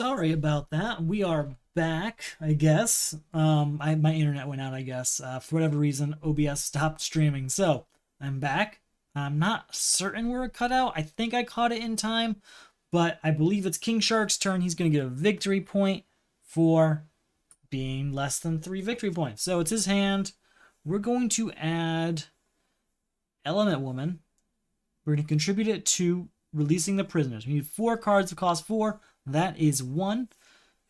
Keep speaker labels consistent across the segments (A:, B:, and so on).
A: Sorry about that. We are back, I guess. My internet went out, I guess. For whatever reason, OBS stopped streaming. So, I'm back. I'm not certain where it cut out. I think I caught it in time, but I believe it's King Shark's turn. He's going to get a victory point for being less than 3 victory points. So, it's his hand. We're going to add Element Woman. We're going to contribute it to releasing the prisoners. We need 4 cards that cost 4. That is 1.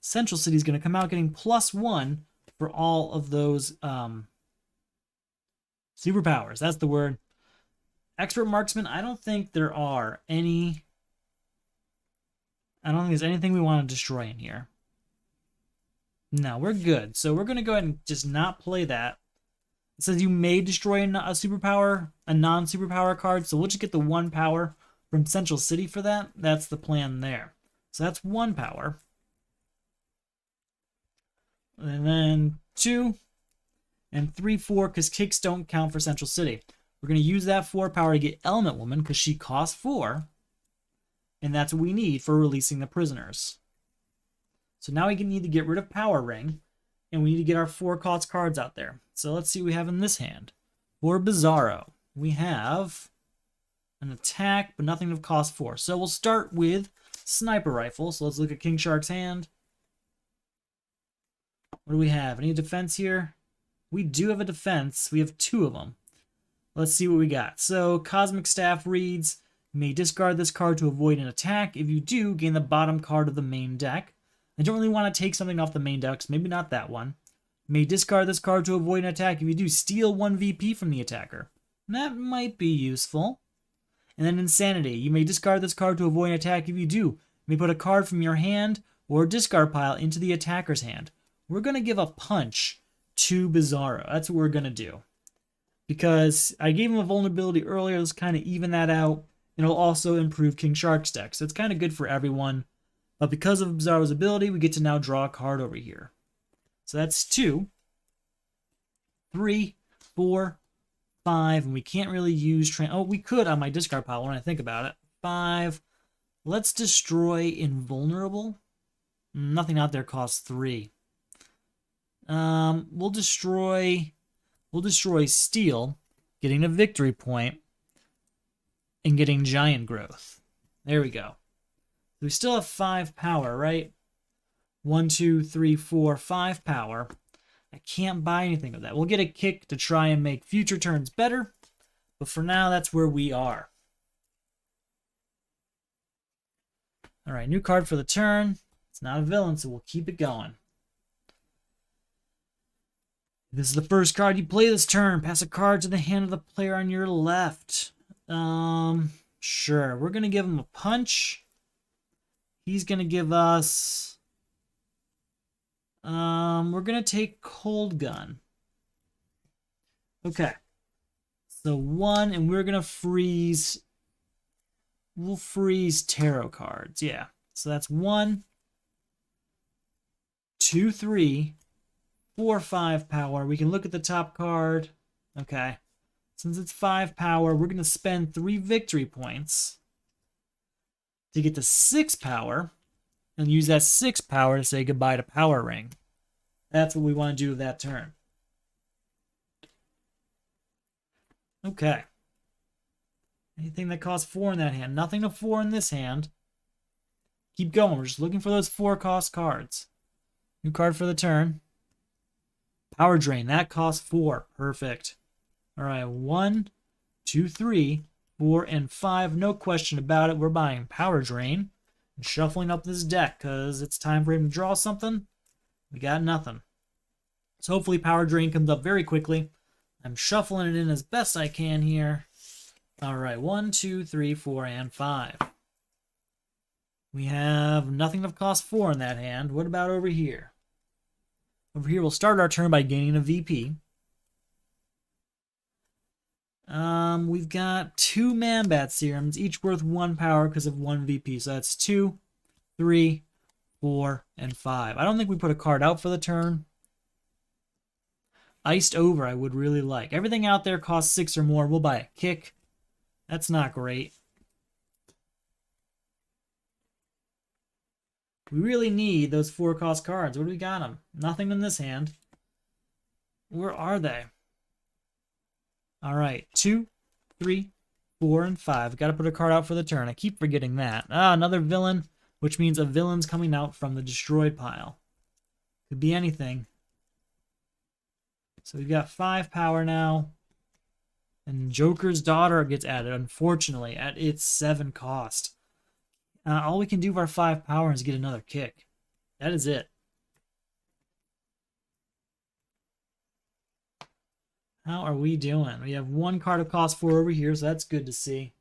A: Central City is going to come out getting +1 for all of those superpowers. That's the word. Expert Marksman, I don't think there are any. I don't think there's anything we want to destroy in here. No, we're good. So we're going to go ahead and just not play that. It says you may destroy a superpower, a non-superpower card, so we'll just get the 1 power from Central City for that. That's the plan there. So that's 1 power. And then 2 and 3, 4, because kicks don't count for Central City. We're going to use that 4 power to get Element Woman, because she costs 4. And that's what we need for releasing the prisoners. So now we need to get rid of Power Ring, and we need to get our 4 cost cards out there. So let's see what we have in this hand. For Bizarro, we have an attack, but nothing of cost 4. So we'll start with Sniper Rifle. So let's look at King Shark's hand. What do we have? Any defense here? We do have a defense. We have 2 of them. Let's see what we got. So Cosmic Staff reads, you may discard this card to avoid an attack. If you do, gain the bottom card of the main deck. I don't really want to take something off the main deck, so maybe not that one. You may discard this card to avoid an attack. If you do, steal 1 VP from the attacker. That might be useful. And then Insanity. You may discard this card to avoid an attack. If you do, you may put a card from your hand or discard pile into the attacker's hand. We're going to give a punch to Bizarro. That's what we're going to do. Because I gave him a vulnerability earlier. Let's kind of even that out. And it'll also improve King Shark's deck. So it's kind of good for everyone. But because of Bizarro's ability, we get to now draw a card over here. So that's 2, 3, 4, 5, and we can't really use... Oh, we could on my discard pile when I think about it. 5. Let's destroy Invulnerable. Nothing out there costs 3. We'll destroy Steel, getting a victory point, and getting Giant Growth. There we go. We still have 5 power, right? 1, 2, 3, 4, 5 power. I can't buy anything of that. We'll get a kick to try and make future turns better, but for now, that's where we are. All right, new card for the turn. It's not a villain, so we'll keep it going. This is the first card you play this turn. Pass a card to the hand of the player on your left. Sure. We're going to give him a punch. He's going to give us... we're going to take Cold Gun. Okay. So 1, and we're going to freeze... We'll freeze tarot cards. Yeah. So that's 1, 2, 3, 4, 5 power. We can look at the top card. Okay. Since it's 5 power, we're going to spend 3 victory points to get to 6 power, and use that 6 power to say goodbye to Power Ring. That's what we want to do with that turn. Okay. Anything that costs 4 in that hand. Nothing to 4 in this hand. Keep going. We're just looking for those 4 cost cards. New card for the turn. Power Drain. That costs 4. Perfect. All right. 1, 2, 3. 4 and 5, no question about it. We're buying Power Drain and shuffling up this deck because it's time for him to draw something. We got nothing. So hopefully Power Drain comes up very quickly. I'm shuffling it in as best I can here. All right, 1, 2, 3, 4, and 5. We have nothing of cost 4 in that hand. What about over here? Over here, we'll start our turn by gaining a VP. We've got 2 Man-Bat Serums, each worth 1 power because of 1 VP. So that's 2, 3, 4, and 5. I don't think we put a card out for the turn. Iced Over, I would really like. Everything out there costs 6 or more. We'll buy a kick. That's not great. We really need those 4-cost cards. What do we got them? Nothing in this hand. Where are they? All right, 2, 3, 4, and 5. Got to put a card out for the turn. I keep forgetting that. Another villain, which means a villain's coming out from the destroyed pile. Could be anything. So we've got 5 power now. And Joker's Daughter gets added, unfortunately, at its 7 cost. All we can do with our 5 power is get another kick. That is it. How are we doing? We have 1 card of cost 4 over here, so that's good to see.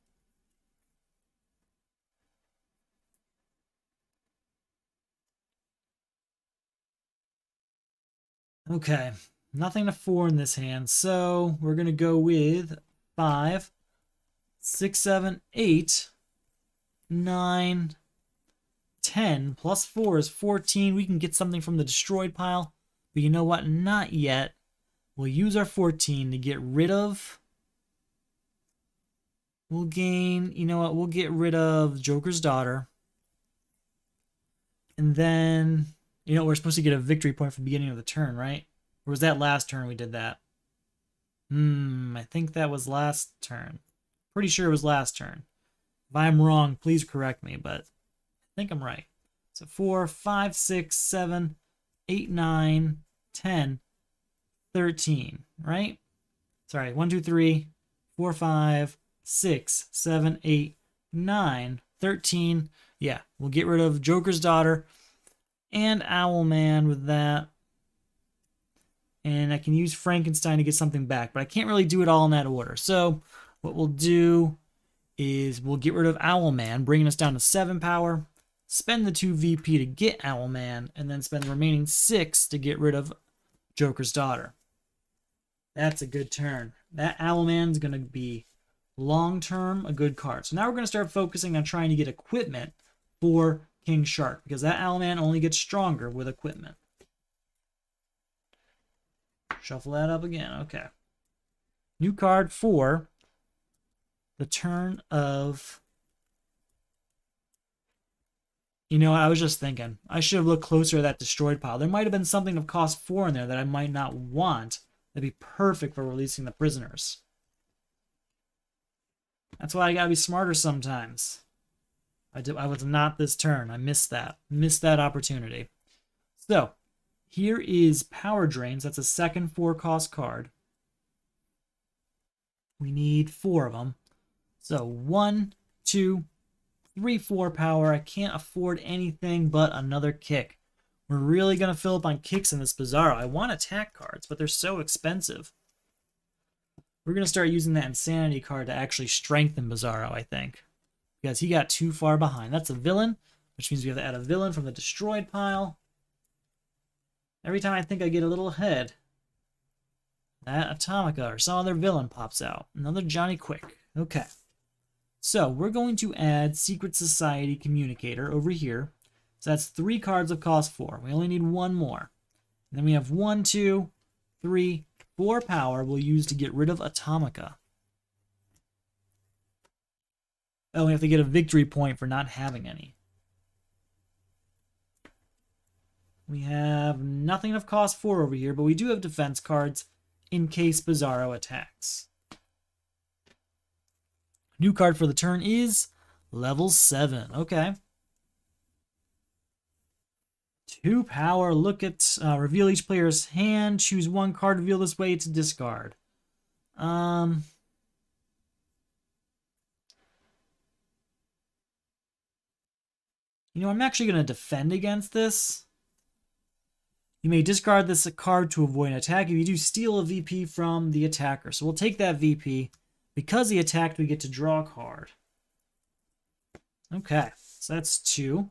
A: Okay, nothing to 4 in this hand, so we're going to go with 5, 6, 7, 8, 9, 10, plus 4 is 14. We can get something from the destroyed pile, but you know what? Not yet. We'll use our 14 to get rid of... We'll gain... You know what? We'll get rid of Joker's Daughter. And then... You know, we're supposed to get a victory point for the beginning of the turn, right? Or was that last turn we did that? I think that was last turn. Pretty sure it was last turn. If I'm wrong, please correct me, but I think I'm right. So 4, 5, 6, 7, 8, 9, 10, 13, right? Sorry, 1, 2, 3, 4, 5, 6, 7, 8, 9, 13. Yeah, we'll get rid of Joker's Daughter and Owlman with that. And I can use Frankenstein to get something back, but I can't really do it all in that order. So what we'll do is we'll get rid of Owlman, bringing us down to 7 power, spend the 2 VP to get Owlman, and then spend the remaining 6 to get rid of Joker's Daughter. That's a good turn. That Owlman's going to be long-term a good card. So now we're going to start focusing on trying to get equipment for King Shark, because that Owlman only gets stronger with equipment. Shuffle that up again. Okay. New card for the turn of... You know, I was just thinking. I should have looked closer at that destroyed pile. There might have been something of cost 4 in there that I might not want. That'd be perfect for releasing the prisoners. That's why I gotta be smarter sometimes. I was not this turn. I missed that. Missed that opportunity. So, here is Power Drains. That's a second 4-cost card. We need 4 of them. So 1, 2, 3, 4 power. I can't afford anything but another kick. We're really going to fill up on kicks in this Bizarro. I want attack cards, but they're so expensive. We're going to start using that Insanity card to actually strengthen Bizarro, I think. Because he got too far behind. That's a villain, which means we have to add a villain from the destroyed pile. Every time I think I get a little ahead, that Atomica or some other villain pops out. Another Johnny Quick. Okay. So we're going to add Secret Society Communicator over here. So that's 3 cards of cost 4. We only need 1 more. And then we have 1, 2, 3, 4 power we'll use to get rid of Atomica. Oh, we have to get a victory point for not having any. We have nothing of cost 4 over here, but we do have defense cards in case Bizarro attacks. New card for the turn is level 7. Okay. 2 power. Look at reveal each player's hand. Choose 1 card. Reveal this way to discard. You know, I'm actually going to defend against this. You may discard this card to avoid an attack. If you do, steal a VP from the attacker. So we'll take that VP. Because he attacked, we get to draw a card. Okay, so that's 2,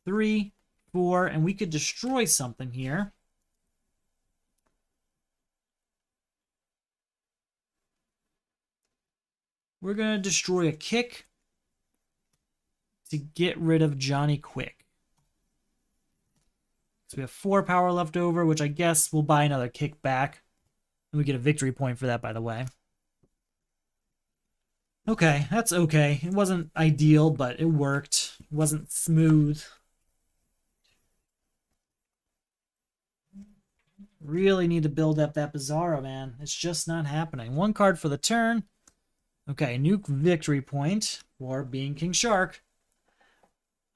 A: 3, 4, and we could destroy something here. We're going to destroy a kick to get rid of Johnny Quick. So we have 4 power left over, which I guess we'll buy another kick back. And we get a victory point for that, by the way. Okay, that's okay. It wasn't ideal, but it worked. It wasn't smooth. Really need to build up that Bizarro, man. It's just not happening. One card for the turn. Okay, new victory point for being King Shark.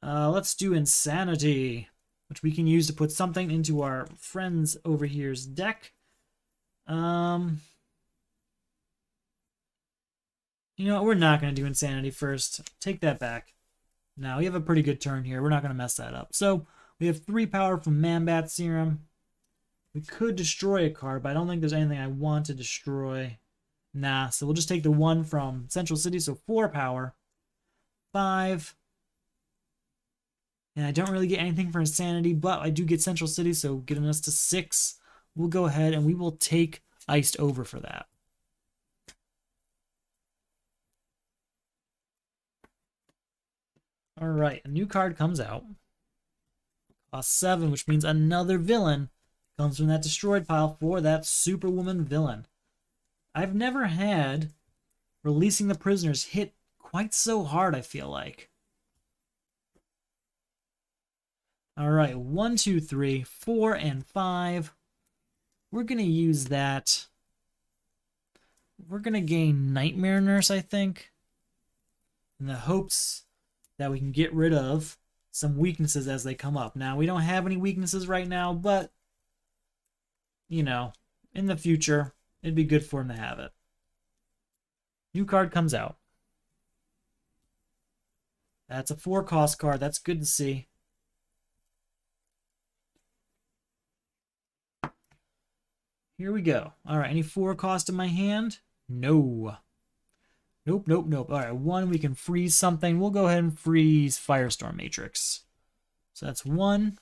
A: Let's do Insanity, which we can use to put something into our friends over here's deck. You know what? We're not going to do Insanity first. Take that back. Now, we have a pretty good turn here. We're not going to mess that up. So, we have 3 power from Man-Bat Serum. We could destroy a card, but I don't think there's anything I want to destroy. Nah, so we'll just take the 1 from Central City, so 4 power. 5. And I don't really get anything for Insanity, but I do get Central City, so getting us to 6. We'll go ahead and we will take Iced Over for that. Alright, a new card comes out. Cost 7, which means another villain comes from that destroyed pile for that Superwoman villain. I've never had Releasing the Prisoners hit quite so hard, I feel like. Alright, 1, 2, 3, 4, and 5. We're going to use that. We're going to gain Nightmare Nurse, I think, in the hopes that we can get rid of some weaknesses as they come up. Now, we don't have any weaknesses right now, but, you know, in the future, it'd be good for him to have it. New card comes out. That's a 4-cost card. That's good to see. Here we go. All right, any 4-cost in my hand? No. Nope, nope, nope. All right, 1, we can freeze something. We'll go ahead and freeze Firestorm Matrix. So that's 1,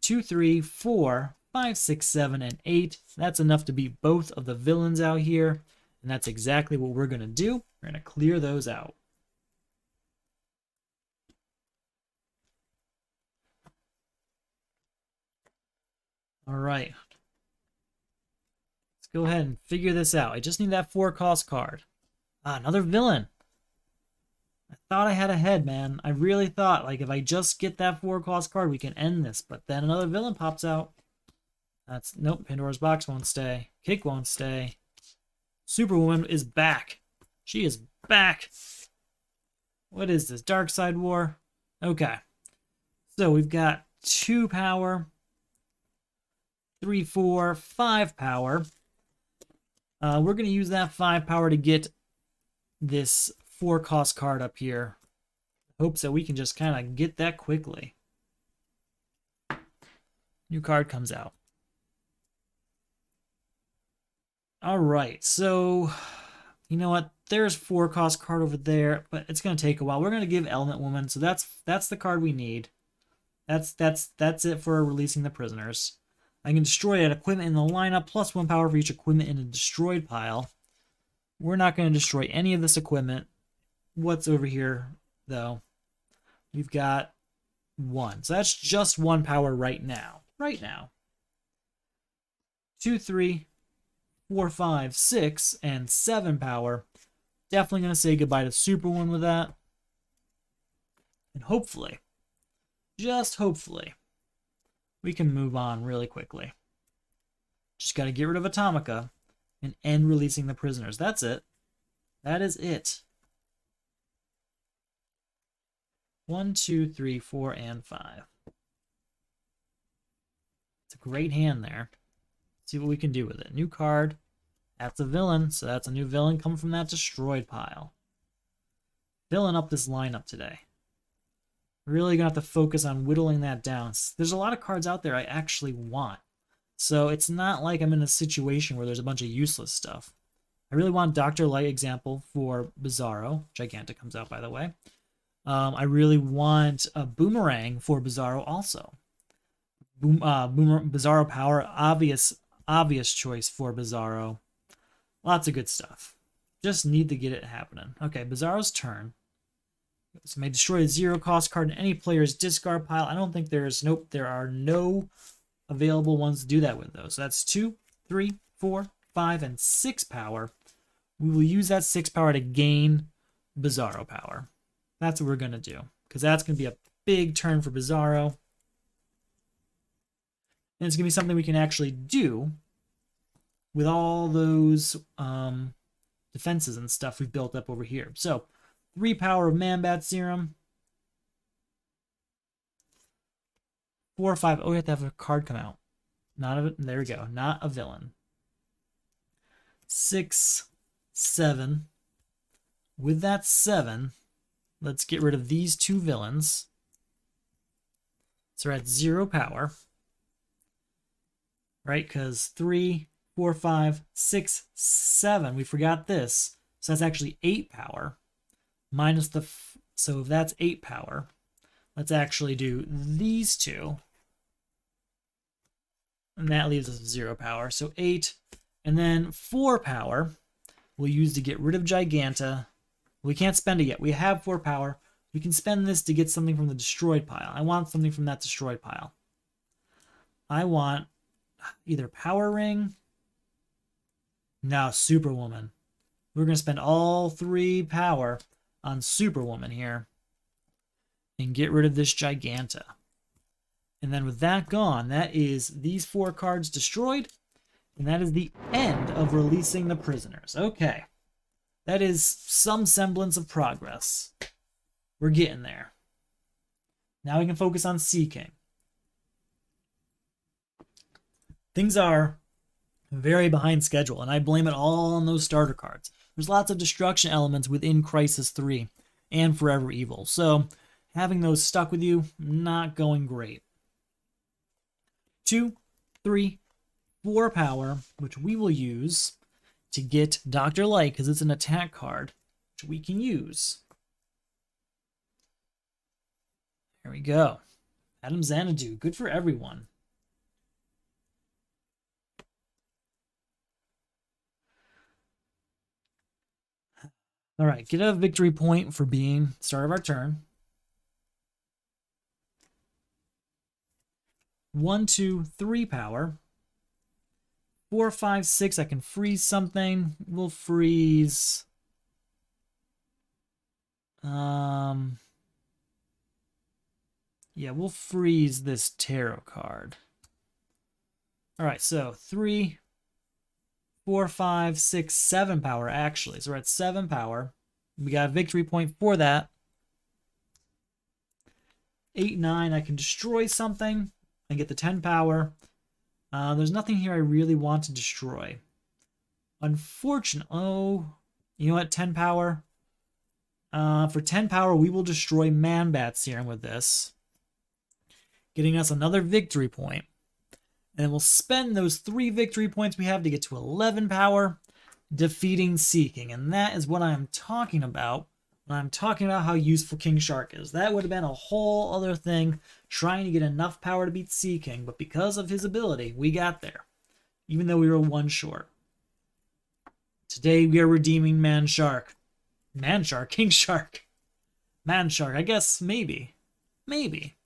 A: 2, 3, 4, 5, 6, 7, and 8. That's enough to beat both of the villains out here. And that's exactly what we're going to do. We're going to clear those out. All right. Let's go ahead and figure this out. I just need that 4-cost card. Ah, another villain. I thought I had a head, man. I really thought, like, if I just get that 4-cost card, we can end this. But then another villain pops out. That's, nope, Pandora's Box won't stay. Cake won't stay. Superwoman is back. She is back. What is this? Dark Side War? Okay. So we've got 2 power. 3, 4, 5 power. We're going to use that 5 power to get this 4-cost card up here. Hopes that we can just kind of get that quickly. New card comes out. Alright, so you know what? There's 4-cost card over there, but it's going to take a while. We're going to give Element Woman, so that's the card we need. That's it for Releasing the Prisoners. I can destroy an equipment in the lineup, plus 1 power for each equipment in a destroyed pile. We're not going to destroy any of this equipment. What's over here, though? We've got 1. So that's just 1 power right now. Right now. 2, 3, 4, 5, 6, and 7 power. Definitely going to say goodbye to Superwoman with that. And hopefully, just hopefully, we can move on really quickly. Just got to get rid of Atomica and end Releasing the Prisoners. That's it. That is it. 1, 2, 3, 4, and 5. It's a great hand there. Let's see what we can do with it. New card. That's a villain, so that's a new villain coming from that destroyed pile. Filling up this lineup today. Really gonna have to focus on whittling that down. There's a lot of cards out there I actually want. So it's not like I'm in a situation where there's a bunch of useless stuff. I really want Dr. Light example for Bizarro. Gigantic comes out, by the way. I really want a Boomerang for Bizarro also. Bizarro Power, obvious choice for Bizarro. Lots of good stuff. Just need to get it happening. Okay, Bizarro's turn. So may destroy a 0-cost card in any player's discard pile. I don't think there's, nope, there are no available ones to do that with, though. So that's 2, 3, 4, 5, and 6 power. We will use that 6 power to gain Bizarro power. That's what we're going to do, because that's going to be a big turn for Bizarro. And it's going to be something we can actually do with all those defenses and stuff we've built up over here. So, 3 power of Man-Bat Serum. 4 or 5. Oh, we have to have a card come out. Not a, there we go. Not a villain. 6, 7. With that 7, let's get rid of these 2 villains. So we're at 0 power. Right? Because 3, 4, 5, 6, 7. We forgot this. So that's actually 8 power. Minus the... So if that's 8 power, let's actually do these 2. And that leaves us 0 power. So 8. And then 4 power we'll use to get rid of Giganta. We can't spend it yet. We have 4 power. We can spend this to get something from the destroyed pile. I want something from that destroyed pile. I want either Power Ring. No, Superwoman. We're going to spend all 3 power on Superwoman here and get rid of this Giganta. And then with that gone, that is these 4 cards destroyed, and that is the end of releasing the prisoners. Okay. That is some semblance of progress. We're getting there. Now we can focus on Sea King. Things are very behind schedule, and I blame it all on those starter cards. There's lots of destruction elements within Crisis 3 and Forever Evil, so having those stuck with you, not going great. 2, 3, 4 power, which we will use to get Dr. Light, because it's an attack card, which we can use. There we go. Adam Xanadu, good for everyone. All right, get a victory point for being start of our turn. 1, 2, 3 power. 4, 5, 6, I can freeze something. We'll freeze... Yeah, we'll freeze this tarot card. All right, so 3, 4, 5, 6, 7 power, actually. So we're at 7 power. We got a victory point for that. 8, 9, I can destroy something and get the 10 power. There's nothing here I really want to destroy. Unfortunately, oh, you know what, 10 power? For 10 power, we will destroy Man-Bat Serum with this, getting us another victory point. And we'll spend those 3 victory points we have to get to 11 power, defeating Sea King. And that is what I'm talking about when I'm talking about how useful King Shark is. That would have been a whole other thing, trying to get enough power to beat Sea King. But because of his ability, we got there, even though we were 1 short. Today we are redeeming Man Shark. Man Shark? King Shark. Man Shark, I guess maybe. Maybe.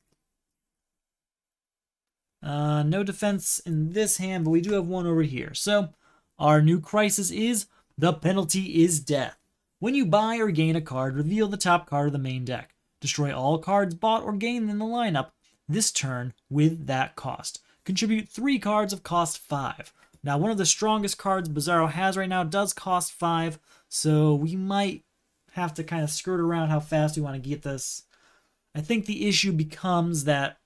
A: No defense in this hand, but we do have one over here. So, our new crisis is, the penalty is death. When you buy or gain a card, reveal the top card of the main deck. Destroy all cards bought or gained in the lineup this turn with that cost. Contribute 3 cards of cost 5. Now, one of the strongest cards Bizarro has right now does cost 5, so we might have to kind of skirt around how fast we want to get this. I think the issue becomes that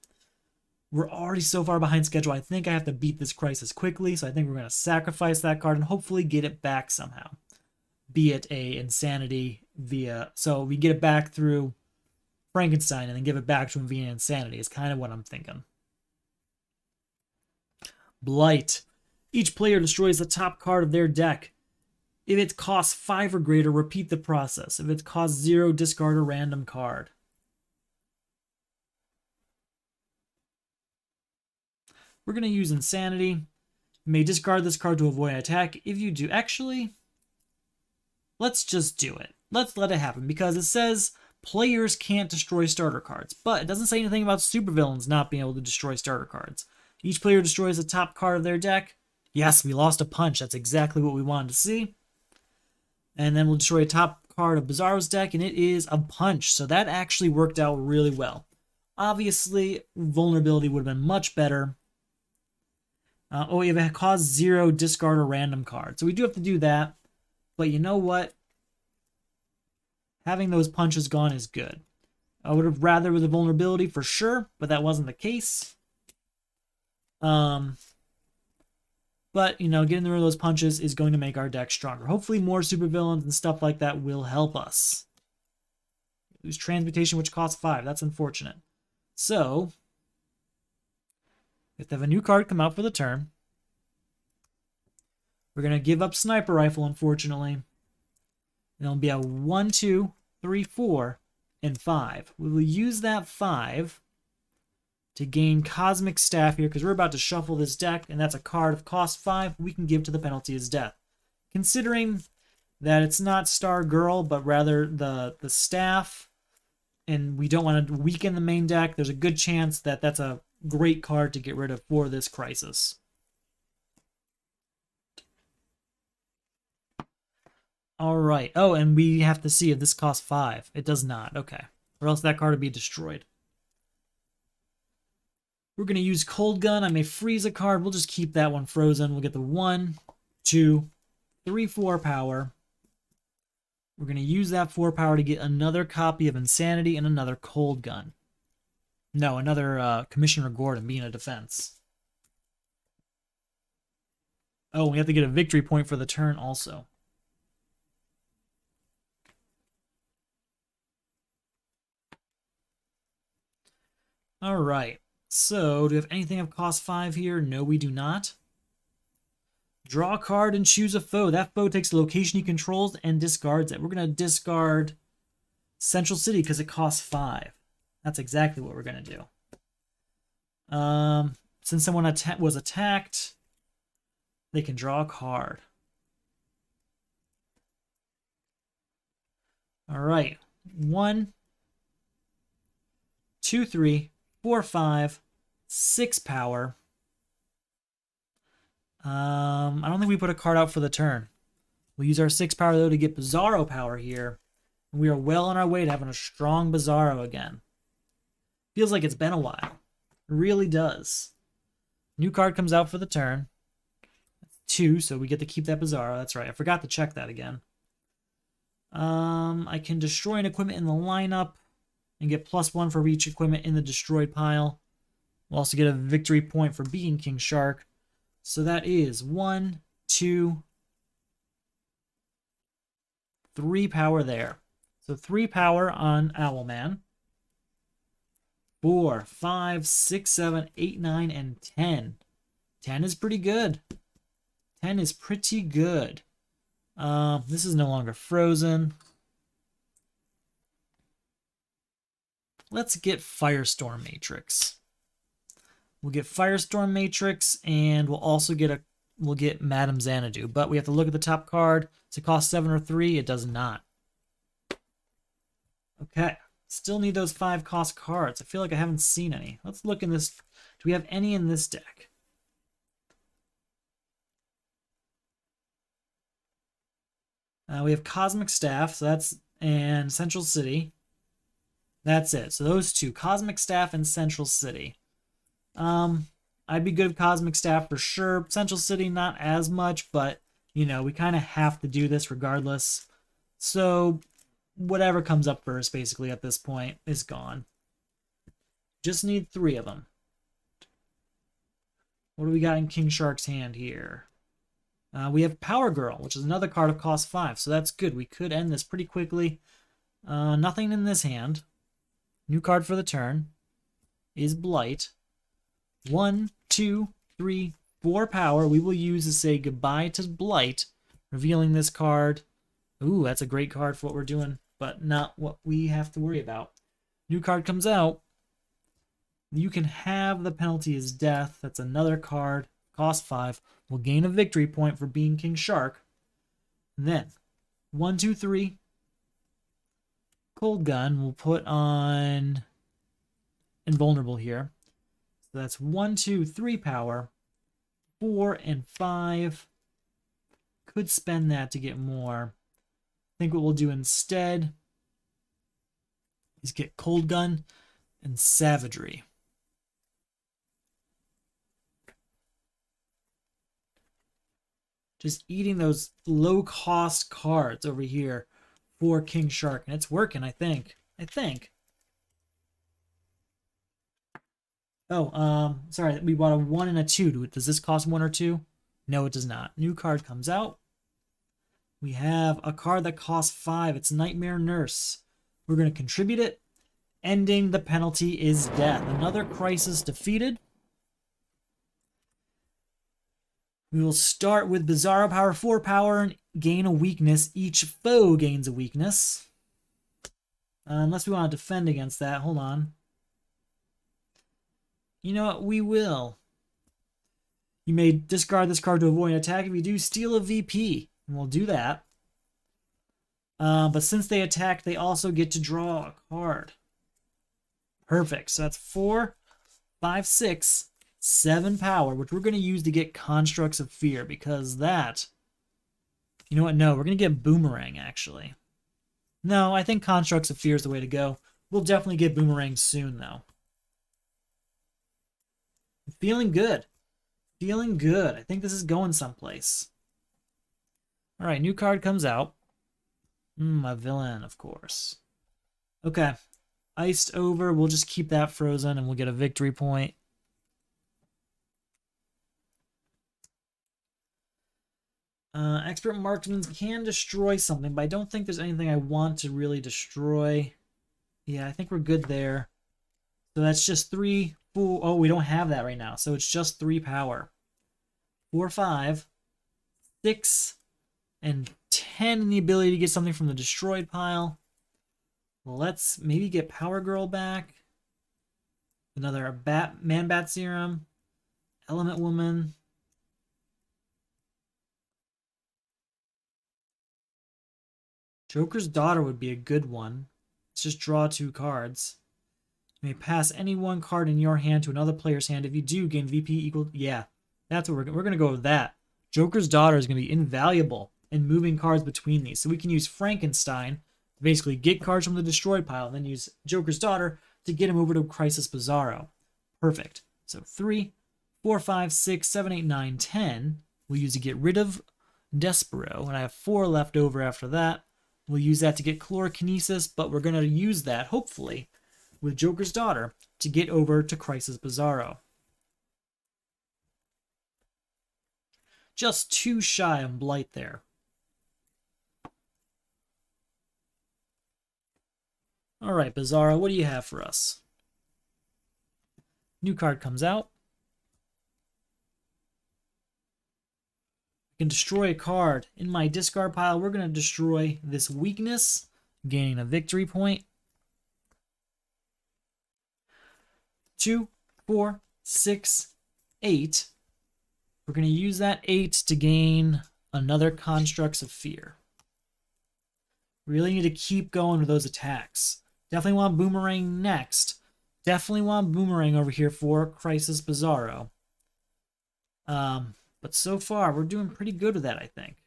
A: we're already so far behind schedule. I think I have to beat this crisis quickly, so I think we're going to sacrifice that card and hopefully get it back somehow. Be it a Insanity via... So we get it back through Frankenstein and then give it back to him via Insanity is kind of what I'm thinking. Blight. Each player destroys the top card of their deck. If it costs 5 or greater, repeat the process. If it costs 0, discard a random card. We're going to use Insanity. You may discard this card to avoid an attack. If you do, actually, let's just do it. Let's let it happen, because it says players can't destroy starter cards, but it doesn't say anything about supervillains not being able to destroy starter cards. Each player destroys the top card of their deck. Yes, we lost a punch. That's exactly what we wanted to see. And then we'll destroy a top card of Bizarro's deck, and it is a punch. So that actually worked out really well. Obviously, vulnerability would have been much better. Oh, we have a cost 0, discard a random card. So we do have to do that. But you know what? Having those punches gone is good. I would have rather with a vulnerability for sure, but that wasn't the case. But, you know, getting rid of those punches is going to make our deck stronger. Hopefully more supervillains and stuff like that will help us. Lose Transmutation, which costs 5. That's unfortunate. So, we have to have a new card come out for the turn. We're going to give up Sniper Rifle, unfortunately. And it'll be a 1, 2, 3, 4, and 5. We will use that 5 to gain Cosmic Staff here, because we're about to shuffle this deck, and that's a card of cost 5 we can give to the penalty is death. Considering that it's not Star Girl, but rather the staff, and we don't want to weaken the main deck, there's a good chance that that's a great card to get rid of for this crisis. All right. Oh, and we have to see if this costs 5. It does not. Okay. Or else that card would be destroyed. We're going to use Cold Gun. I may freeze a card. We'll just keep that one frozen. We'll get the 1, 2, 3, 4 power. We're going to use that 4 power to get another copy of Insanity and another Cold Gun. No, another Commissioner Gordon being a defense. Oh, we have to get a victory point for the turn also. All right. So, do we have anything of cost 5 here? No, we do not. Draw a card and choose a foe. That foe takes the location he controls and discards it. We're going to discard Central City because it costs 5. That's exactly what we're going to do. Since someone was attacked, they can draw a card. All right. 1, 2, 3, 4, 5, 6 power. I don't think we put a card out for the turn. We'll use our 6 power, though, to get Bizarro Power here. And we are well on our way to having a strong Bizarro again. Feels like it's been a while. It really does. New card comes out for the turn. 2, so we get to keep that Bizarro. That's right. I forgot to check that again. I can destroy an equipment in the lineup and get +1 for each equipment in the destroyed pile. We'll also get a victory point for being King Shark. So that is 1, 2, 3 power there. So 3 power on Owlman. 4, 5, 6, 7, 8, 9, and 10. 10 is pretty good. 10 is pretty good. This is no longer frozen. Let's get Firestorm Matrix. We'll get Firestorm Matrix, and we'll also get Madame Xanadu. But we have to look at the top card. Does it cost 7 or 3? It does not. Okay. Still need those 5 cost cards. I feel like I haven't seen any. Let's look in this. Do we have any in this deck? We have Cosmic Staff, so and Central City. That's it. So those 2, Cosmic Staff and Central City. I'd be good with Cosmic Staff for sure. Central City, not as much, but, you know, we kind of have to do this regardless. So, whatever comes up first, basically, at this point, is gone. Just need 3 of them. What do we got in King Shark's hand here? We have Power Girl, which is another card of cost 5, so that's good. We could end this pretty quickly. Nothing in this hand. New card for the turn is Blight. 1, 2, 3, 4 power. We will use to say goodbye to Blight, revealing this card. Ooh, that's a great card for what we're doing, but not what we have to worry about. New card comes out. You can have the penalty is death. That's another card. Cost 5. We'll gain a victory point for being King Shark. And then 1, 2, 3. Cold Gun. We'll put on Invulnerable here. So that's 1, 2, 3 power. 4 and 5. Could spend that to get more. I think what we'll do instead is get Cold Gun and Savagery. Just eating those low-cost cards over here for King Shark. And it's working, I think. Oh, sorry. We bought a 1 and a 2. Does this cost 1 or 2? No, it does not. New card comes out. We have a card that costs 5. It's Nightmare Nurse. We're going to contribute it. Ending the penalty is death. Another crisis defeated. We will start with Bizarro Power, 4 power, and gain a weakness. Each foe gains a weakness. Unless we want to defend against that. Hold on. You know what? We will. You may discard this card to avoid an attack. If you do, steal a VP. And we'll do that. But since they attack, they also get to draw a card. Perfect. So that's 4, 5, 6, 7 power, which we're going to use to get Constructs of Fear, because that... You know what? No, we're going to get Boomerang, actually. No, I think Constructs of Fear is the way to go. We'll definitely get Boomerang soon, though. I'm feeling good. Feeling good. I think this is going someplace. Alright, new card comes out. A villain, of course. Okay. Iced over. We'll just keep that frozen and we'll get a victory point. Expert Marksman can destroy something, but I don't think there's anything I want to really destroy. Yeah, I think we're good there. So that's just 3, 4. Oh, we don't have that right now. So it's just 3 power. 4, 5, 6, and 10 in the ability to get something from the destroyed pile. Let's maybe get Power Girl back. Another Man-Bat Serum. Element Woman. Joker's Daughter would be a good one. Let's just draw 2 cards. You may pass any 1 card in your hand to another player's hand. If you do, gain VP equal... Yeah, that's what we're going to go with that. Joker's Daughter is going to be invaluable in moving cards between these. So we can use Frankenstein to basically get cards from the destroyed pile, and then use Joker's Daughter to get him over to Crisis Bizarro. Perfect. So 3, 4, 5, 6, 7, 8, 9, 10. We'll use to get rid of Despero, and I have 4 left over after that. We'll use that to get Chlorokinesis, but we're going to use that, hopefully, with Joker's Daughter to get over to Crisis Bizarro. Just 2 shy of Blight there. Alright, Bizarro, what do you have for us? New card comes out. I can destroy a card. In my discard pile, we're going to destroy this weakness, gaining a victory point. 2, 4, 6, 8. We're going to use that 8 to gain another Constructs of Fear. Really need to keep going with those attacks. Definitely want Boomerang next. Definitely want Boomerang over here for Crisis Bizarro. But so far, we're doing pretty good with that, I think.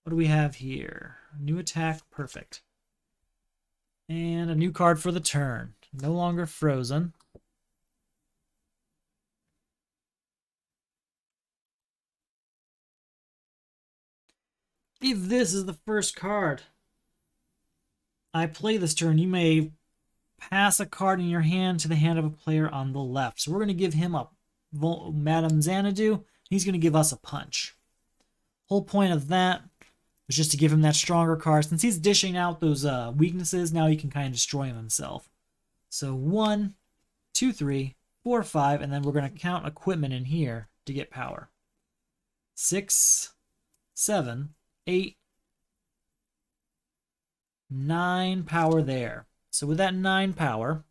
A: What do we have here? New attack, perfect. And a new card for the turn. No longer frozen. If this is the first card I play this turn, you may pass a card in your hand to the hand of a player on the left. So we're going to give him a Madame Xanadu. He's going to give us a punch. Whole point of that was just to give him that stronger card. Since he's dishing out those weaknesses, now he can kind of destroy him himself. So 1, 2, 3, 4, 5, and then we're going to count equipment in here to get power. 6, 7, 8, 9 power there. So with that 9 power,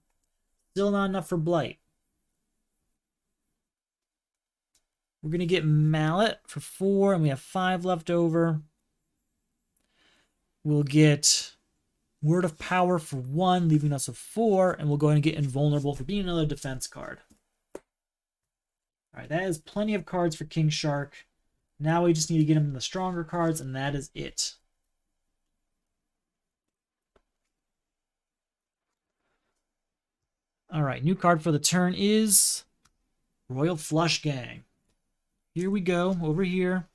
A: still not enough for Blight. We're going to get Mallet for 4, and we have 5 left over. We'll get Word of Power for 1, leaving us with 4, and we'll go ahead and get Invulnerable for being another defense card. Alright, that is plenty of cards for King Shark. Now we just need to get him the stronger cards, and that is it. All right, new card for the turn is Royal Flush Gang. Here we go, over here.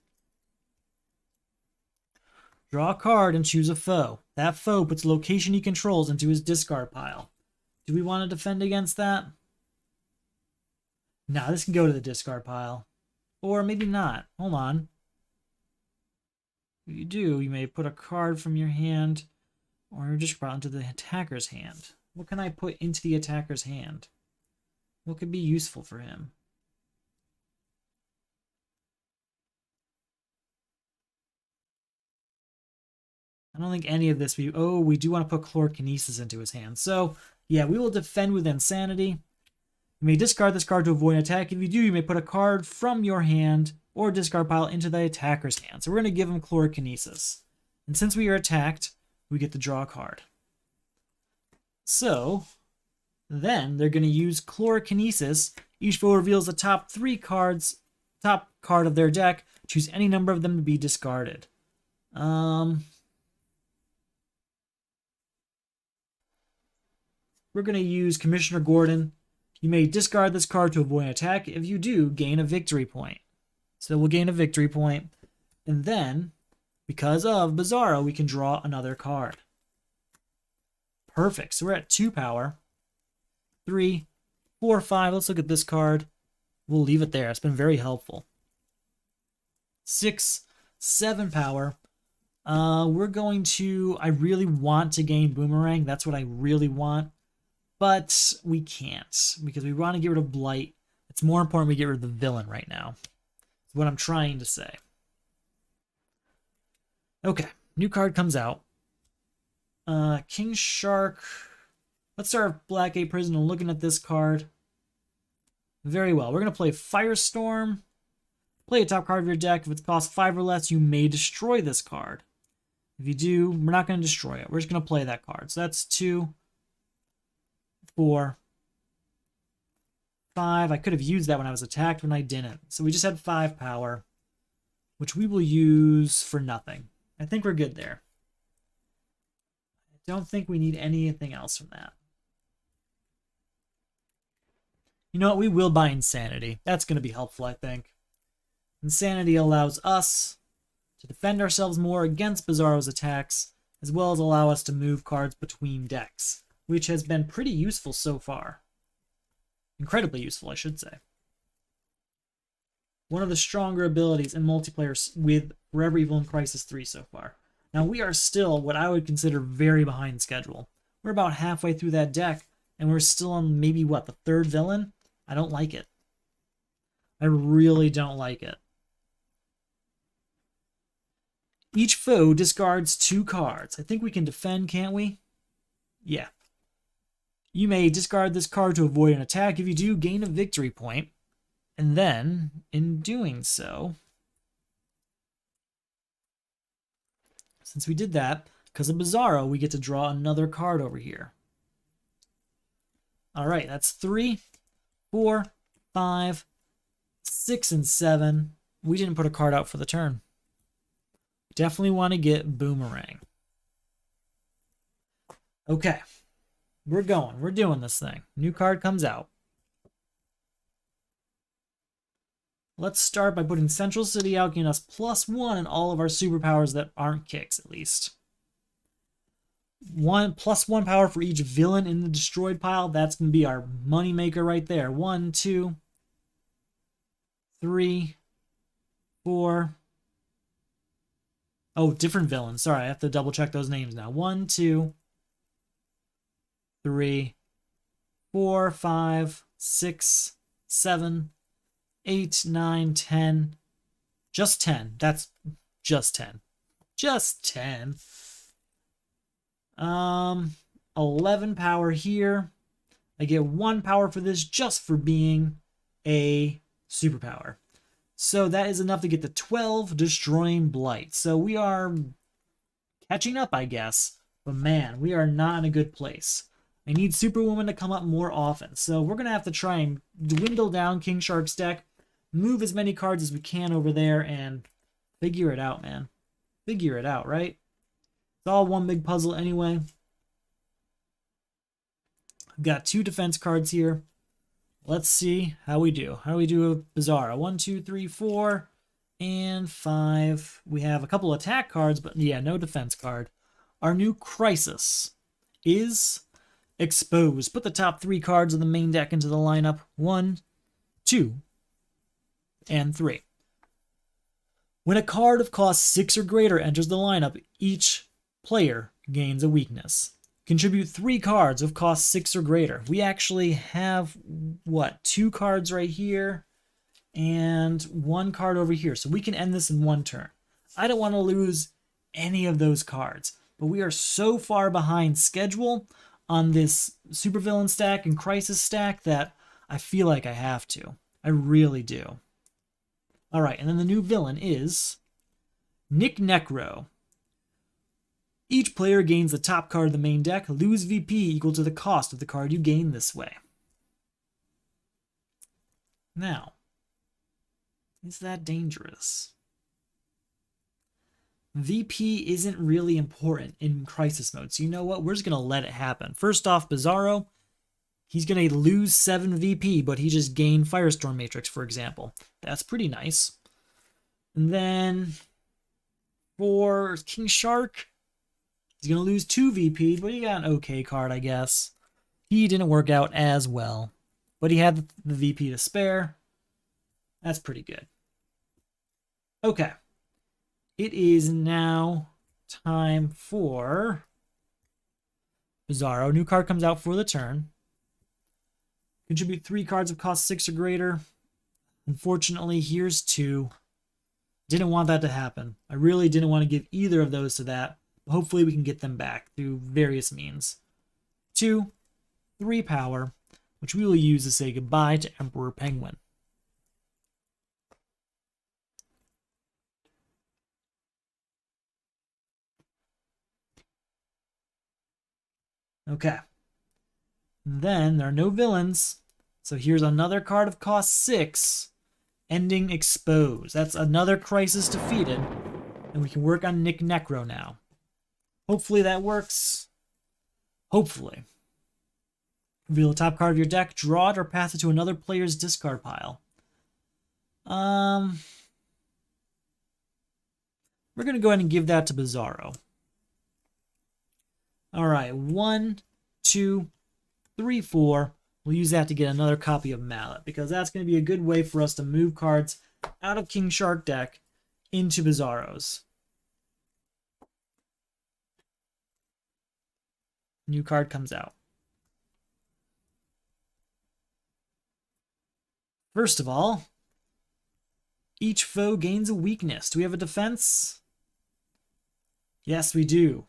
A: Draw a card and choose a foe. That foe puts a location he controls into his discard pile. Do we want to defend against that? Nah, this can go to the discard pile. Or maybe not. Hold on. If you do, you may put a card from your hand or your discard pile into the attacker's hand. What can I put into the attacker's hand? What could be useful for him? I don't think any of this. Oh, we do want to put Chlorokinesis into his hand. So, yeah, we will defend with Insanity. You may discard this card to avoid an attack. If you do, you may put a card from your hand or discard pile into the attacker's hand. So we're going to give him Chlorokinesis. And since we are attacked, we get to draw a card. So, then they're going to use Chlorokinesis. Each foe reveals the top card of their deck. Choose any number of them to be discarded. We're going to use Commissioner Gordon. You may discard this card to avoid an attack. If you do, gain a victory point. So we'll gain a victory point. And then, because of Bizarro, we can draw another card. Perfect. So we're at 2 power. 3, 4, 5. Let's look at this card. We'll leave it there. It's been very helpful. 6, 7 power. We're going to... I really want to gain Boomerang. That's what I really want. But we can't, because we want to get rid of Blight. It's more important we get rid of the villain right now. That's what I'm trying to say. Okay, new card comes out. King Shark. Let's start with Black 8 Prison and looking at this card. Very well. We're going to play Firestorm. Play a top card of your deck. If it costs 5 or less, you may destroy this card. If you do, we're not going to destroy it. We're just going to play that card. So that's 2, 4, 5. I could have used that when I was attacked, when I didn't. So we just had 5 power, which we will use for nothing. I think we're good there. I don't think we need anything else from that. You know what? We will buy Insanity. That's going to be helpful, I think. Insanity allows us to defend ourselves more against Bizarro's attacks, as well as allow us to move cards between decks, which has been pretty useful so far. Incredibly useful, I should say. One of the stronger abilities in multiplayer with Forever Evil and Crisis 3 so far. Now, we are still what I would consider very behind schedule. We're about halfway through that deck, and we're still on maybe, what, the 3rd villain? I don't like it. I really don't like it. Each foe discards 2 cards. I think we can defend, can't we? Yeah. You may discard this card to avoid an attack. If you do, gain a victory point. And then, in doing so, since we did that, because of Bizarro, we get to draw another card over here. Alright, that's 3, 4, 5, 6, and 7. We didn't put a card out for the turn. Definitely want to get Boomerang. Okay. We're going. We're doing this thing. New card comes out. Let's start by putting Central City out, getting us +1 in all of our superpowers that aren't kicks, at least. +1 power for each villain in the destroyed pile. That's going to be our moneymaker right there. 1, 2, 3, 4. Oh, different villains. Sorry, I have to double check those names now. 1, 2, 3, 4, 5, 6, 7, 8, 9, 10. Just 10. That's just 10. Just 10. 11 power here. I get 1 power for this just for being a superpower. So that is enough to get the 12 destroying Blight. So we are catching up, I guess. But man, we are not in a good place. I need Superwoman to come up more often. So we're going to have to try and dwindle down King Shark's deck. Move as many cards as we can over there and figure it out, man. Figure it out, right? It's all one big puzzle anyway. We've got 2 defense cards here. Let's see how we do. How do we do with Bizarro? 1, 2, 3, 4, and 5. We have a couple attack cards, but yeah, no defense card. Our new Crisis is Exposed. Put the top 3 cards of the main deck into the lineup. 1, 2, and 3. When a card of cost 6 or greater enters the lineup, each player gains a weakness. Contribute 3 cards of cost 6 or greater. We actually have, what, 2 cards right here and 1 card over here. So we can end this in 1 turn. I don't want to lose any of those cards, but we are so far behind schedule on this supervillain stack and crisis stack that I feel like I have to. I really do. All right, and then the new villain is Nick Necro. Each player gains the top card of the main deck. Lose VP equal to the cost of the card you gain this way. Now, is that dangerous? VP isn't really important in crisis mode, so you know what? We're just going to let it happen. First off, Bizarro, he's going to lose 7 VP, but he just gained Firestorm Matrix, for example. That's pretty nice. And then for King Shark, he's going to lose 2 VP, but he got an okay card, I guess. He didn't work out as well, but he had the VP to spare. That's pretty good. Okay. It is now time for Bizarro. New card comes out for the turn. Contribute 3 cards of cost 6 or greater. Unfortunately, here's 2. Didn't want that to happen. I really didn't want to give either of those to that. Hopefully we can get them back through various means. 2, 3 power, which we will use to say goodbye to Emperor Penguin. Okay. Then there are no villains. So here's another card of cost 6, ending Exposed. That's another crisis defeated. And we can work on Nick Necro now. Hopefully that works. Hopefully. Reveal the top card of your deck, draw it, or pass it to another player's discard pile. We're going to go ahead and give that to Bizarro. Alright, 1, 2, 3, 4. We'll use that to get another copy of Mallet, because that's going to be a good way for us to move cards out of King Shark deck into Bizarro's. New card comes out. First of all, each foe gains a weakness. Do we have a defense? Yes, we do.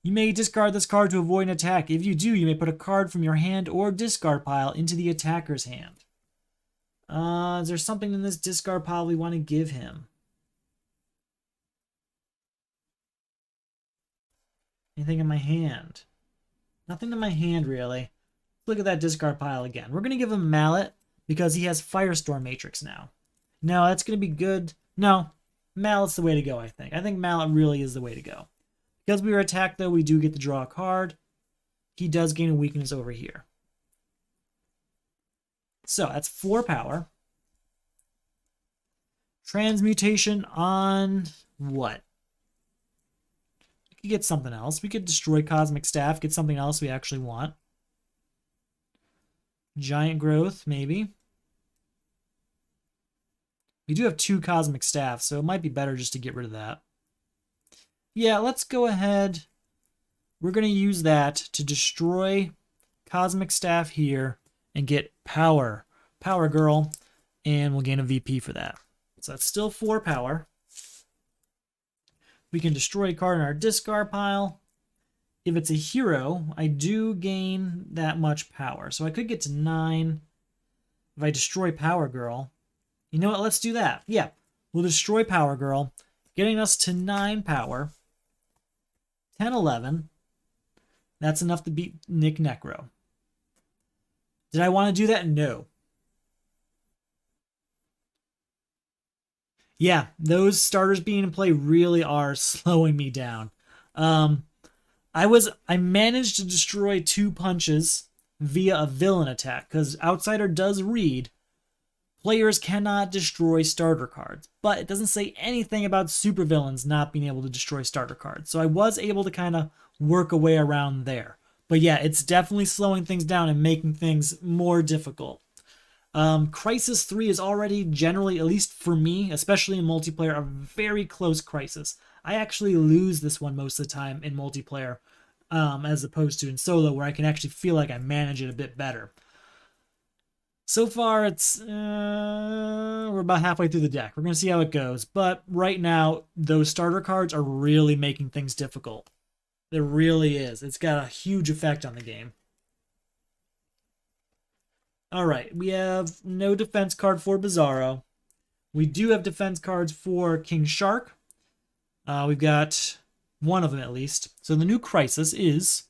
A: You may discard this card to avoid an attack. If you do, you may put a card from your hand or discard pile into the attacker's hand. Is there something in this discard pile we want to give him? Anything in my hand? Nothing in my hand, really. Look at that discard pile again. We're going to give him Mallet because he has Firestorm Matrix now. No, that's going to be good. No, Mallet's the way to go, I think. I think Mallet really is the way to go. Because we were attacked, though, we do get to draw a card. He does gain a weakness over here. So, that's 4 power. Transmutation on what? We could get something else. We could destroy Cosmic Staff, get something else we actually want. Giant Growth, maybe. We do have 2 Cosmic Staff, so it might be better just to get rid of that. Yeah, let's go ahead. We're going to use that to destroy Cosmic Staff here and get Power Girl, and we'll gain a VP for that. So that's still 4 power. We can destroy a card in our discard pile. If it's a hero, I do gain that much power. So I could get to 9 if I destroy Power Girl. You know what? Let's do that. Yeah, we'll destroy Power Girl, getting us to 9 power. 10, 11. That's enough to beat Nick Necro. Did I want to do that? No. Yeah, those starters being in play really are slowing me down. I managed to destroy 2 punches via a villain attack, because Outsider does read players cannot destroy starter cards, but it doesn't say anything about supervillains not being able to destroy starter cards. So I was able to kind of work a way around there. But yeah, it's definitely slowing things down and making things more difficult. Crisis 3 is already generally, at least for me, especially in multiplayer, a very close crisis. I actually lose this one most of the time in multiplayer, as opposed to in solo, where I can actually feel like I manage it a bit better. So far, we're about halfway through the deck. We're going to see how it goes. But right now, those starter cards are really making things difficult. It really is. It's got a huge effect on the game. Alright, we have no defense card for Bizarro. We do have defense cards for King Shark. We've got one of them at least. So the new crisis is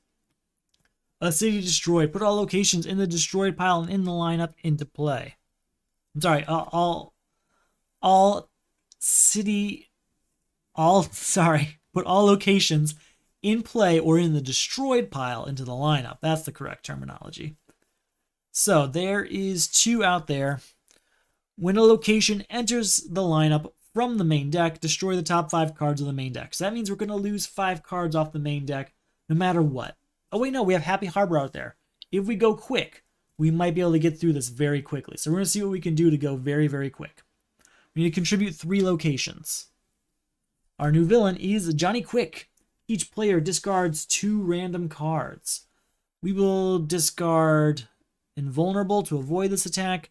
A: a city destroyed. Put all locations in the destroyed pile and in the lineup into play. I'm sorry, put all locations in play or in the destroyed pile into the lineup. That's the correct terminology. So there is 2 out there. When a location enters the lineup from the main deck, destroy the top 5 cards of the main deck. So that means we're going to lose 5 cards off the main deck no matter what. Oh wait, no, we have Happy Harbor out there. If we go quick, we might be able to get through this very quickly. So we're going to see what we can do to go very, very quick. We need to contribute 3 locations. Our new villain is Johnny Quick. Each player discards 2 random cards. We will discard Invulnerable to avoid this attack.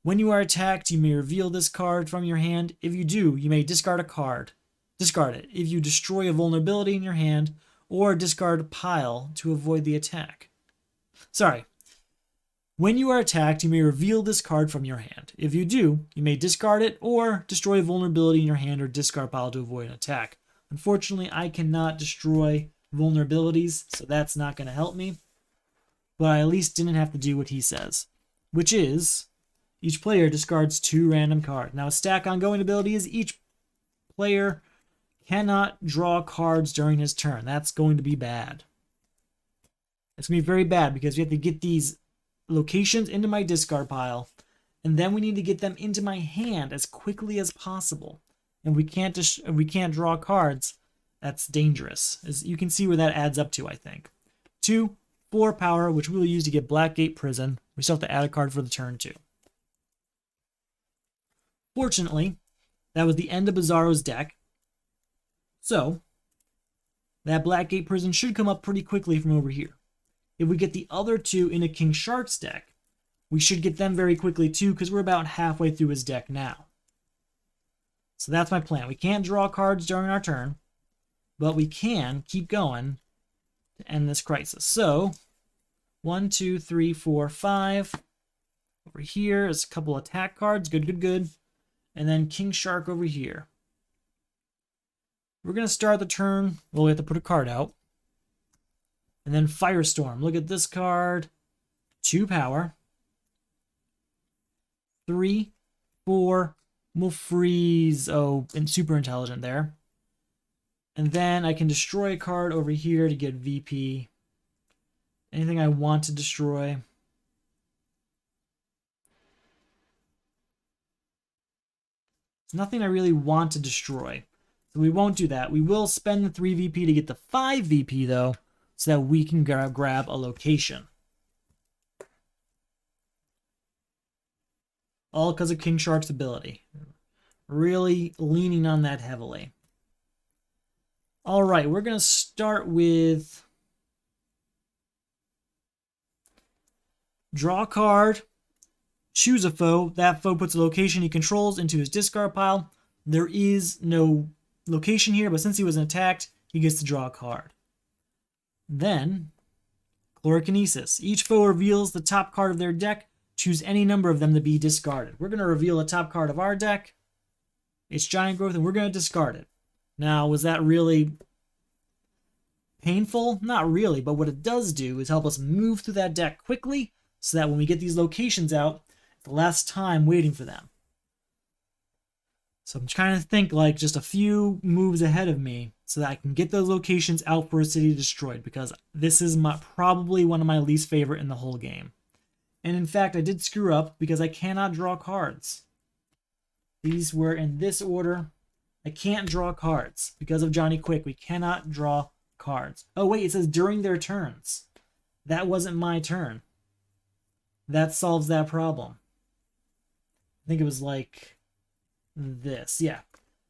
A: When you are attacked, you may reveal this card from your hand. If you do, you may discard a card. Discard it. If you destroy a vulnerability in your hand, or discard a pile to avoid the attack. Sorry. When you are attacked, you may reveal this card from your hand. If you do, you may discard it or destroy a vulnerability in your hand or discard a pile to avoid an attack. Unfortunately, I cannot destroy vulnerabilities, so that's not going to help me. But I at least didn't have to do what he says, which is each player discards 2 random cards. Now, a stack ongoing ability is each player cannot draw cards during his turn. That's going to be bad. It's going to be very bad because we have to get these locations into my discard pile, and then we need to get them into my hand as quickly as possible. And we can't draw cards. That's dangerous. As you can see where that adds up to, I think. 2, 4 power, which we will use to get Blackgate Prison. We still have to add a card for the turn too. Fortunately, that was the end of Bizarro's deck. So, that Blackgate Prison should come up pretty quickly from over here. If we get the other 2 in a King Shark's deck, we should get them very quickly too, because we're about halfway through his deck now. So that's my plan. We can't draw cards during our turn, but we can keep going to end this crisis. So, 1, 2, 3, 4, 5. Over here is a couple attack cards. Good, good, good. And then King Shark over here. We're going to start the turn. Well, we have to put a card out. And then Firestorm. Look at this card. 2 power. 3, 4. We'll freeze. Oh, and super intelligent there. And then I can destroy a card over here to get VP. Anything I want to destroy. There's nothing I really want to destroy. So we won't do that. We will spend the 3 VP to get the 5 VP, though, so that we can grab a location. All because of King Shark's ability. Really leaning on that heavily. Alright, we're going to start with draw a card, choose a foe. That foe puts a location he controls into his discard pile. There is no location here, but since he wasn't attacked, he gets to draw a card. Then, Chlorokinesis. Each foe reveals the top card of their deck. Choose any number of them to be discarded. We're going to reveal the top card of our deck. It's Giant Growth, and we're going to discard it. Now, was that really painful? Not really, but what it does do is help us move through that deck quickly so that when we get these locations out, the less time waiting for them. So I'm trying to think like just a few moves ahead of me so that I can get those locations out for a city destroyed, because this is probably one of my least favorite in the whole game. And in fact, I did screw up because I cannot draw cards. These were in this order. I can't draw cards because of Johnny Quick. We cannot draw cards. Oh wait, it says during their turns. That wasn't my turn. That solves that problem. I think it was like this. Yeah.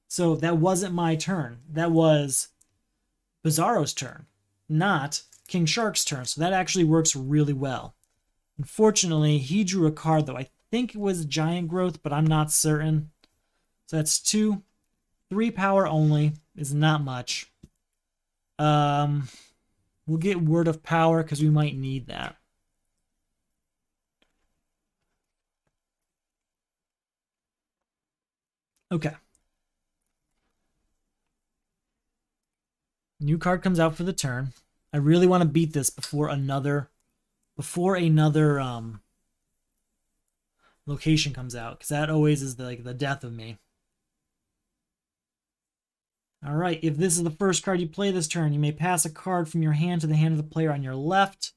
A: So that wasn't my turn. That was Bizarro's turn, not King Shark's turn. So that actually works really well. Unfortunately, he drew a card, though. I think it was Giant Growth, but I'm not certain. So that's 2. 3 power only is not much. We'll get Word of Power because we might need that. Okay. New card comes out for the turn. I really want to beat this before another location comes out, because that always is the death of me. All right, if this is the first card you play this turn, you may pass a card from your hand to the hand of the player on your left.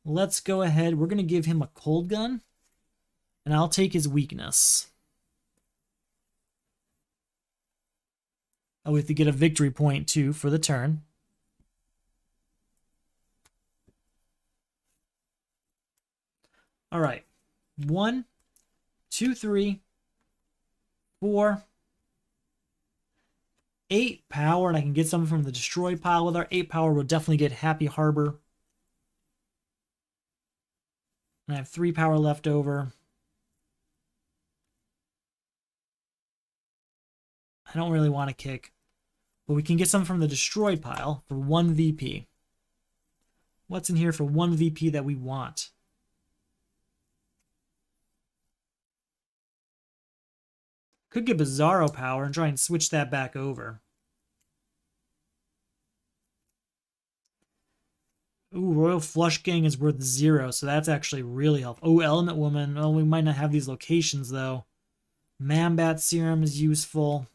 A: Let's go ahead. We're going to give him a cold gun, and I'll take his weakness. Oh, we have to get a victory point, too, for the turn. All right. 1, 2, 3, 4, 8 power, and I can get something from the destroy pile. With our 8 power, we'll definitely get Happy Harbor. And I have 3 power left over. I don't really want to kick, but we can get something from the destroy pile for 1 VP. What's in here for 1 VP that we want? Could get Bizarro Power and try and switch that back over. Ooh, Royal Flush Gang is worth 0, so that's actually really helpful. Oh, Element Woman. Well, we might not have these locations, though. Mambat Serum is useful.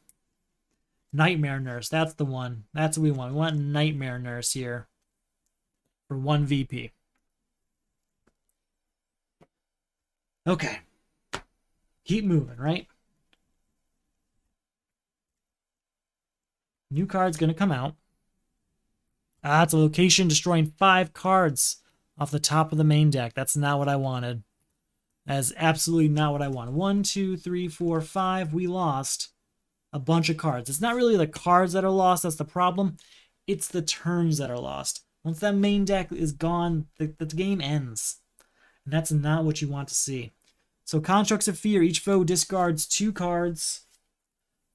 A: Nightmare Nurse, that's the one. That's what we want. We want Nightmare Nurse here for 1 VP. Okay. Keep moving, right? New card's going to come out. Ah, it's a location destroying 5 cards off the top of the main deck. That's not what I wanted. That is absolutely not what I wanted. 1, 2, 3, 4, 5. We lost a bunch of cards. It's not really the cards that are lost that's the problem. It's the turns that are lost. Once that main deck is gone, the game ends. And that's not what you want to see. So Constructs of Fear. Each foe discards 2 cards.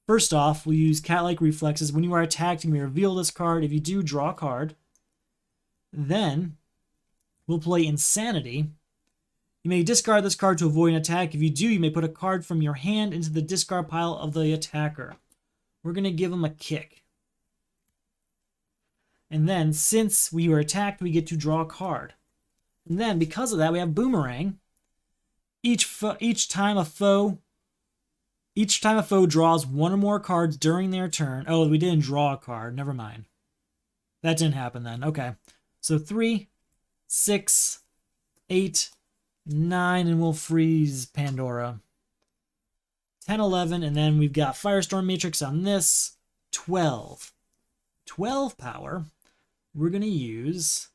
A: First off, we'll use Cat-like Reflexes. When you are attacked, you may reveal this card. If you do, draw a card. Then, we'll play Insanity. You may discard this card to avoid an attack. If you do, you may put a card from your hand into the discard pile of the attacker. We're going to give him a kick. And then, since we were attacked, we get to draw a card. And then, because of that, we have Boomerang. Each time a foe draws 1 or more cards during their turn. Oh, we didn't draw a card. Never mind. That didn't happen then. Okay. So 3, 6, 8, 9, and we'll freeze Pandora. 10, 11, and then we've got Firestorm Matrix on this. 12. 12 power we're going to use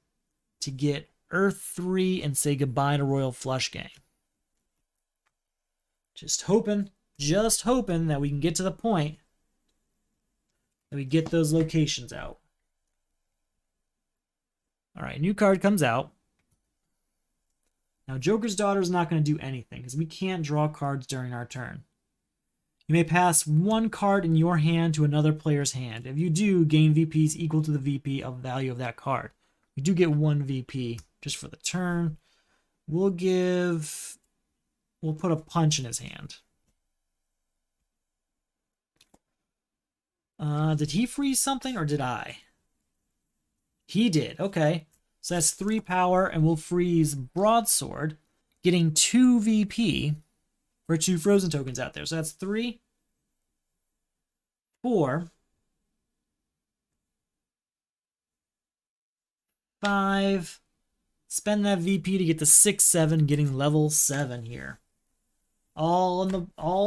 A: to get Earth 3 and say goodbye to Royal Flush Gang. Just hoping that we can get to the point that we get those locations out. All right, new card comes out. Now, Joker's Daughter is not going to do anything because we can't draw cards during our turn. You may pass 1 card in your hand to another player's hand. If you do, gain VPs equal to the VP of value of that card. We do get 1 VP just for the turn. We'll put a punch in his hand. Did he freeze something or did I? He did. Okay. So that's 3 power, and we'll freeze Broadsword, getting 2 VP for 2 frozen tokens out there. So that's 3, 4, 5. Spend that VP to get to 6-7, getting level 7 here. All in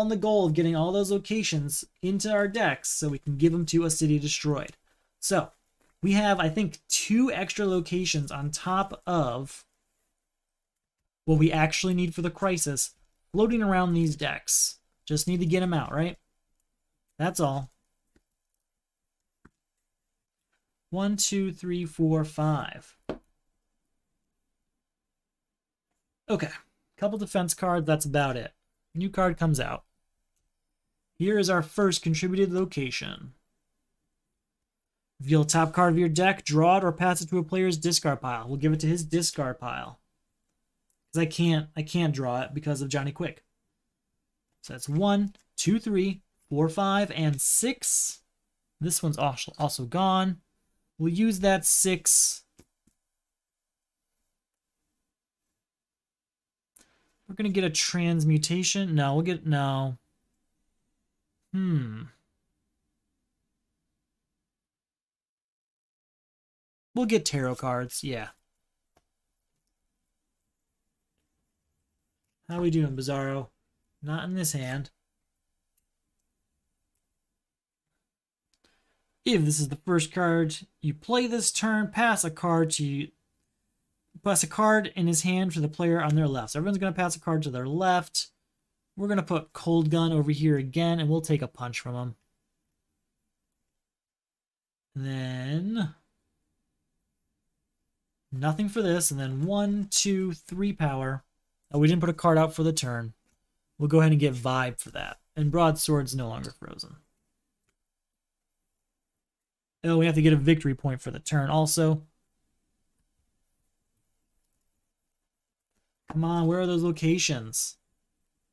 A: the goal of getting all those locations into our decks so we can give them to a city destroyed. So we have, I think, 2 extra locations on top of what we actually need for the crisis floating around these decks. Just need to get them out, right? That's all. 1, 2, 3, 4, 5. Okay, couple defense cards, that's about it. New card comes out. Here is our first contributed location. Reveal top card of your deck, draw it, or pass it to a player's discard pile. We'll give it to his discard pile. Because I can't draw it because of Johnny Quick. So that's 1, 2, 3, 4, 5, and 6. This one's also gone. We'll use that 6. We're going to get a transmutation. No, we'll get... No. We'll get tarot cards. Yeah. How we doing, Bizarro? Not in this hand. If this is the first card you play this turn, pass a card in his hand to the player on their left. So everyone's going to pass a card to their left. We're going to put Cold Gun over here again, and we'll take a punch from him. Then nothing for this, and then 1, 2, 3 power. Oh, we didn't put a card out for the turn. We'll go ahead and get Vibe for that. And Broadsword's no longer frozen. Oh, we have to get a victory point for the turn also. Come on, where are those locations?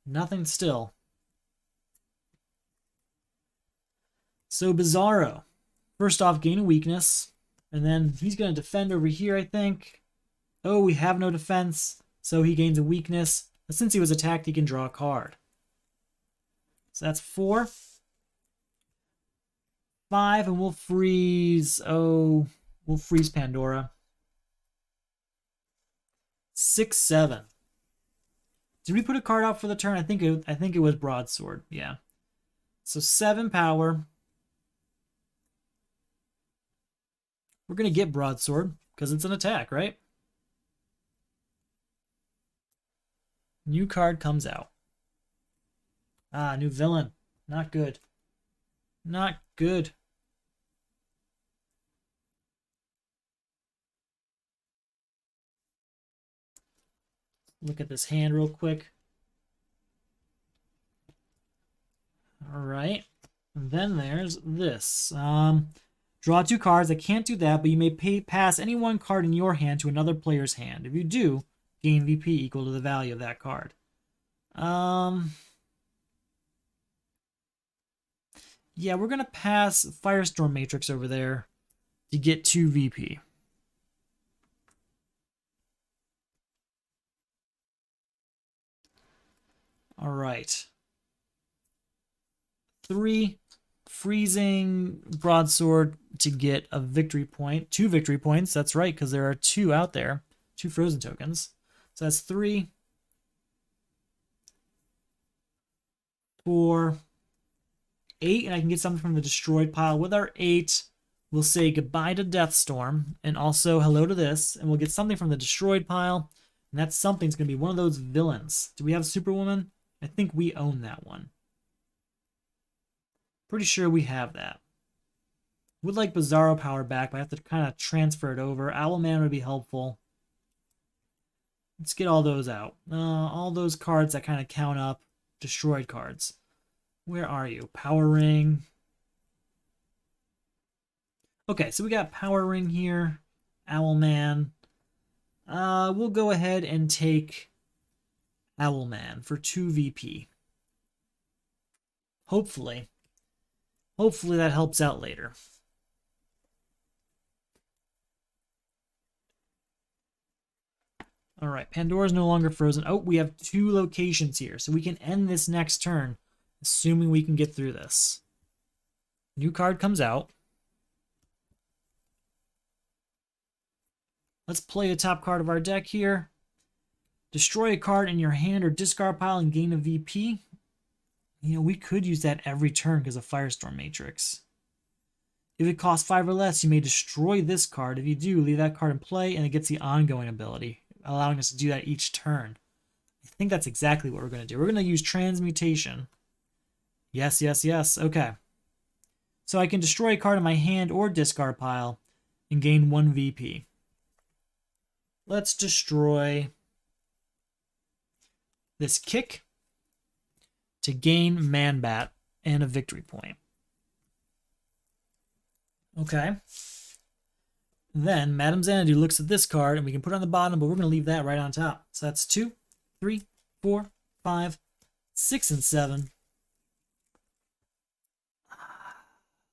A: Nothing still. So Bizarro. First off, gain a weakness. And then he's going to defend over here, I think. Oh, we have no defense. So he gains a weakness. But since he was attacked, he can draw a card. So that's 4. 5, and we'll freeze... Oh, we'll freeze Pandora. 6, 7. Did we put a card out for the turn? I think it was Broadsword. Yeah. So 7 power. We're going to get Broadsword because it's an attack, right? New card comes out. Ah, new villain. Not good. Not good. Look at this hand real quick. All right. And then there's this. Draw 2 cards. I can't do that, but you may pass any one card in your hand to another player's hand. If you do, gain VP equal to the value of that card. Yeah, we're going to pass Firestorm Matrix over there to get 2 VP. All right. 3 freezing Broadsword to get a victory point. 2 victory points. That's right, because there are 2 out there. 2 frozen tokens. So that's 3, 4, 8, and I can get something from the destroyed pile. With our 8, we'll say goodbye to Deathstorm, and also hello to this, and we'll get something from the destroyed pile, and that something's going to be one of those villains. Do we have Superwoman? I think we own that one. Pretty sure we have that. Would like Bizarro Power back, but I have to kind of transfer it over. Owlman would be helpful. Let's get all those out. All those cards that kind of count up destroyed cards. Where are you? Power Ring. Okay, so we got Power Ring here. Owlman. We'll go ahead and take Owlman for 2 VP. Hopefully. Hopefully that helps out later. All right, Pandora's no longer frozen. Oh, we have 2 locations here, so we can end this next turn, assuming we can get through this. New card comes out. Let's play a top card of our deck here. Destroy a card in your hand or discard pile and gain a VP. You know, we could use that every turn because of Firestorm Matrix. If it costs 5 or less, you may destroy this card. If you do, leave that card in play and it gets the ongoing ability, allowing us to do that each turn. I think that's exactly what we're going to do. We're going to use Transmutation. Yes, yes, yes. Okay. So I can destroy a card in my hand or discard pile and gain 1 VP. Let's destroy this Kick to gain Man-Bat and a victory point. Okay. Then Madame Xanadu looks at this card, and we can put it on the bottom, but we're going to leave that right on top. So that's 2, 3, 4, 5, 6, and 7.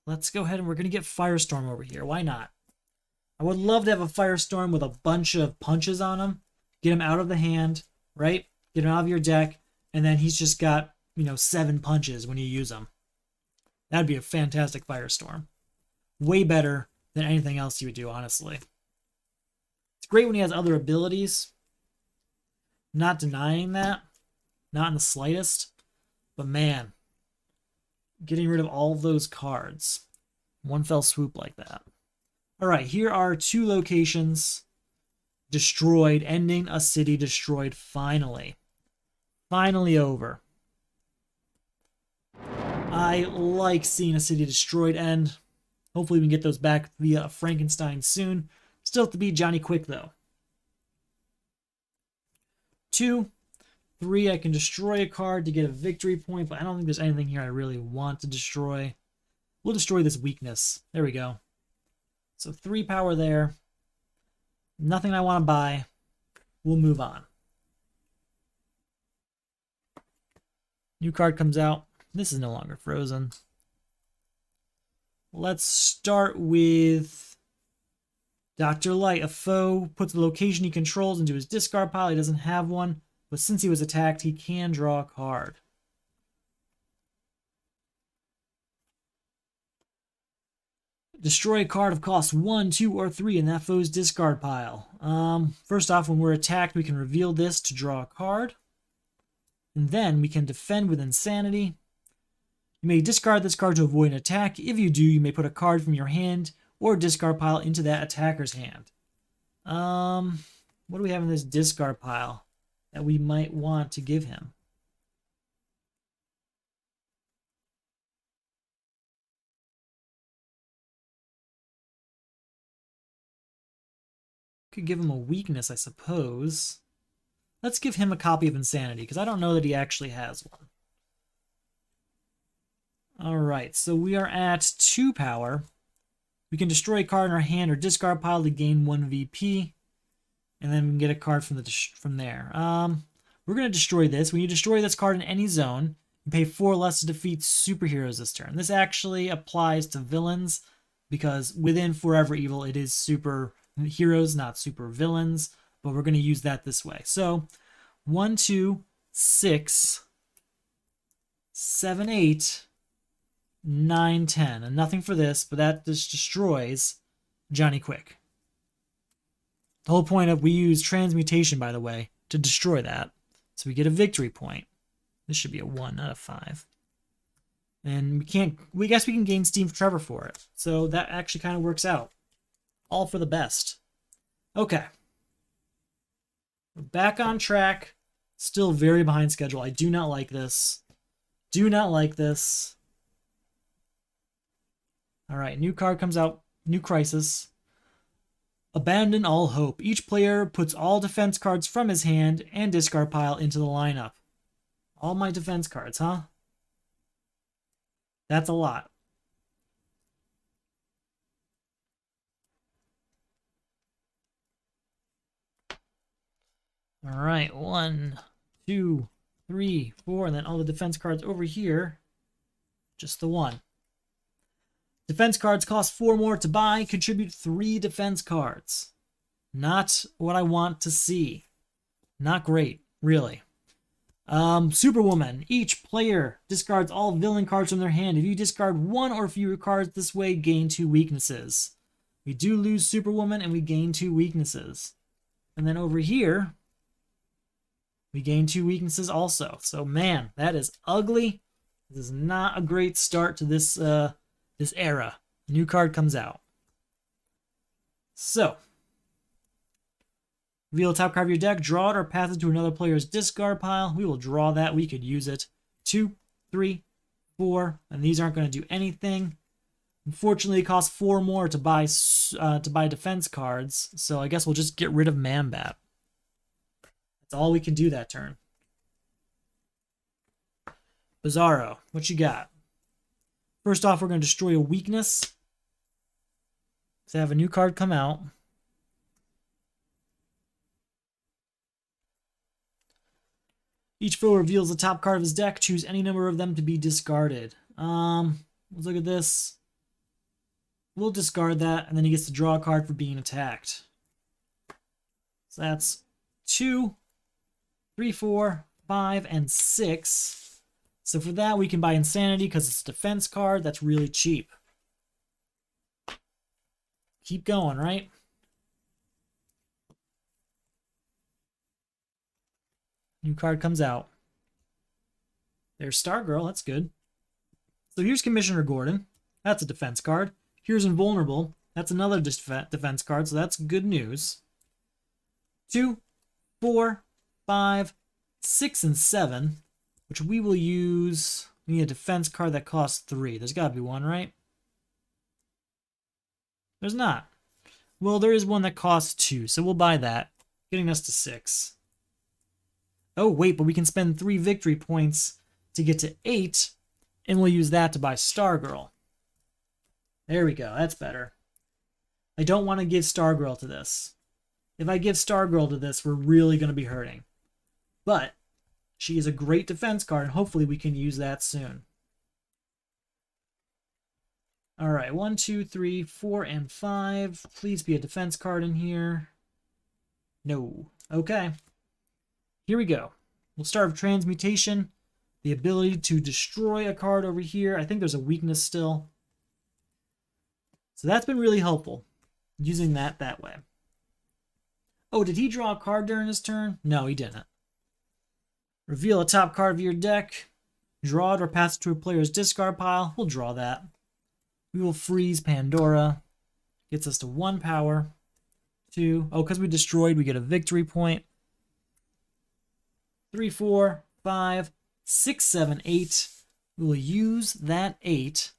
A: Let's go ahead and we're going to get Firestorm over here. Why not? I would love to have a Firestorm with a bunch of punches on him. Get him out of the hand, right? Get him out of your deck, and then he's just got, 7 punches when you use him. That'd be a fantastic Firestorm. Way better than anything else you would do, honestly. It's great when he has other abilities. Not denying that. Not in the slightest. But man, getting rid of all of those cards. One fell swoop like that. Alright, here are 2 locations destroyed, ending a city destroyed finally. Finally over. I like seeing a city destroyed end. Hopefully we can get those back via Frankenstein soon. Still have to beat Johnny Quick, though. 2, 3, I can destroy a card to get a victory point, but I don't think there's anything here I really want to destroy. We'll destroy this weakness. There we go. So 3 power there. Nothing I want to buy. We'll move on. New card comes out. This is no longer frozen. Let's start with Dr. Light. A foe puts the location he controls into his discard pile. He doesn't have one, but since he was attacked, he can draw a card. Destroy a card of cost 1, 2, or 3 in that foe's discard pile. First off, when we're attacked, we can reveal this to draw a card. And then we can defend with Insanity. You may discard this card to avoid an attack. If you do, you may put a card from your hand or discard pile into that attacker's hand. What do we have in this discard pile that we might want to give him? Could give him a weakness, I suppose. Let's give him a copy of Insanity, because I don't know that he actually has one. Alright, so we are at 2 power. We can destroy a card in our hand or discard pile to gain 1 VP. And then we can get a card from there. We're going to destroy this. When you destroy this card in any zone, you pay 4 less to defeat superheroes this turn. This actually applies to villains, because within Forever Evil, it is super heroes, not super villains. But we're going to use that this way. So 1, 2, 6, 7, 8, 9, 10. And nothing for this, but that just destroys Johnny Quick. The whole point of, we use Transmutation, by the way, to destroy that. So we get a victory point. This should be a 1, not a 5. And we guess we can gain Steve Trevor for it. So that actually kind of works out. All for the best. Okay. We're back on track. Still very behind schedule. I do not like this. Do not like this. Alright, new card comes out. New Crisis. Abandon all hope. Each player puts all defense cards from his hand and discard pile into the lineup. All my defense cards, huh? That's a lot. Alright, 1, 2, 3, 4, and then all the defense cards over here. Just the 1. Defense cards cost 4 more to buy, contribute 3 defense cards. Not what I want to see. Not great, really. Superwoman. Each player discards all villain cards from their hand. If you discard 1 or fewer cards this way, gain 2 weaknesses. We do lose Superwoman, and we gain 2 weaknesses. And then over here, we gain 2 weaknesses also. So, man, that is ugly. This is not a great start to this this era. New card comes out. So, reveal the top card of your deck, draw it or pass it to another player's discard pile. We will draw that. We could use it. 2, 3, 4, and these aren't going to do anything. Unfortunately, it costs 4 more to buy defense cards, so I guess we'll just get rid of Mambat. That's all we can do that turn. Bizarro, what you got? First off, we're going to destroy a weakness. So have a new card come out. Each foe reveals the top card of his deck. Choose any number of them to be discarded. Let's look at this. We'll discard that, and then he gets to draw a card for being attacked. So that's 2, 3, 4, 5, and 6. So for that, we can buy Insanity because it's a defense card. That's really cheap. Keep going, right? New card comes out. There's Stargirl. That's good. So here's Commissioner Gordon. That's a defense card. Here's Invulnerable. That's another defense card, so that's good news. 2, 4, 5, 6, and 7, which we will use. We need a defense card that costs 3. There's got to be one, right? There's not. Well, there is one that costs 2, so we'll buy that, getting us to 6. Oh, wait, but we can spend 3 victory points to get to 8, and we'll use that to buy Stargirl. There we go. That's better. I don't want to give Stargirl to this. If I give Stargirl to this, we're really going to be hurting. But she is a great defense card, and hopefully we can use that soon. All right, 1, 2, 3, 4, and 5. Please be a defense card in here. No. Okay. Here we go. We'll start with Transmutation. The ability to destroy a card over here. I think there's a weakness still. So that's been really helpful, using that way. Oh, did he draw a card during his turn? No, he didn't. Reveal a top card of your deck. Draw it or pass it to a player's discard pile. We'll draw that. We will freeze Pandora. Gets us to 1 power. 2. Oh, because we destroyed, we get a victory point. 3, 4, 5, 6, 7, 8. We will use that 8.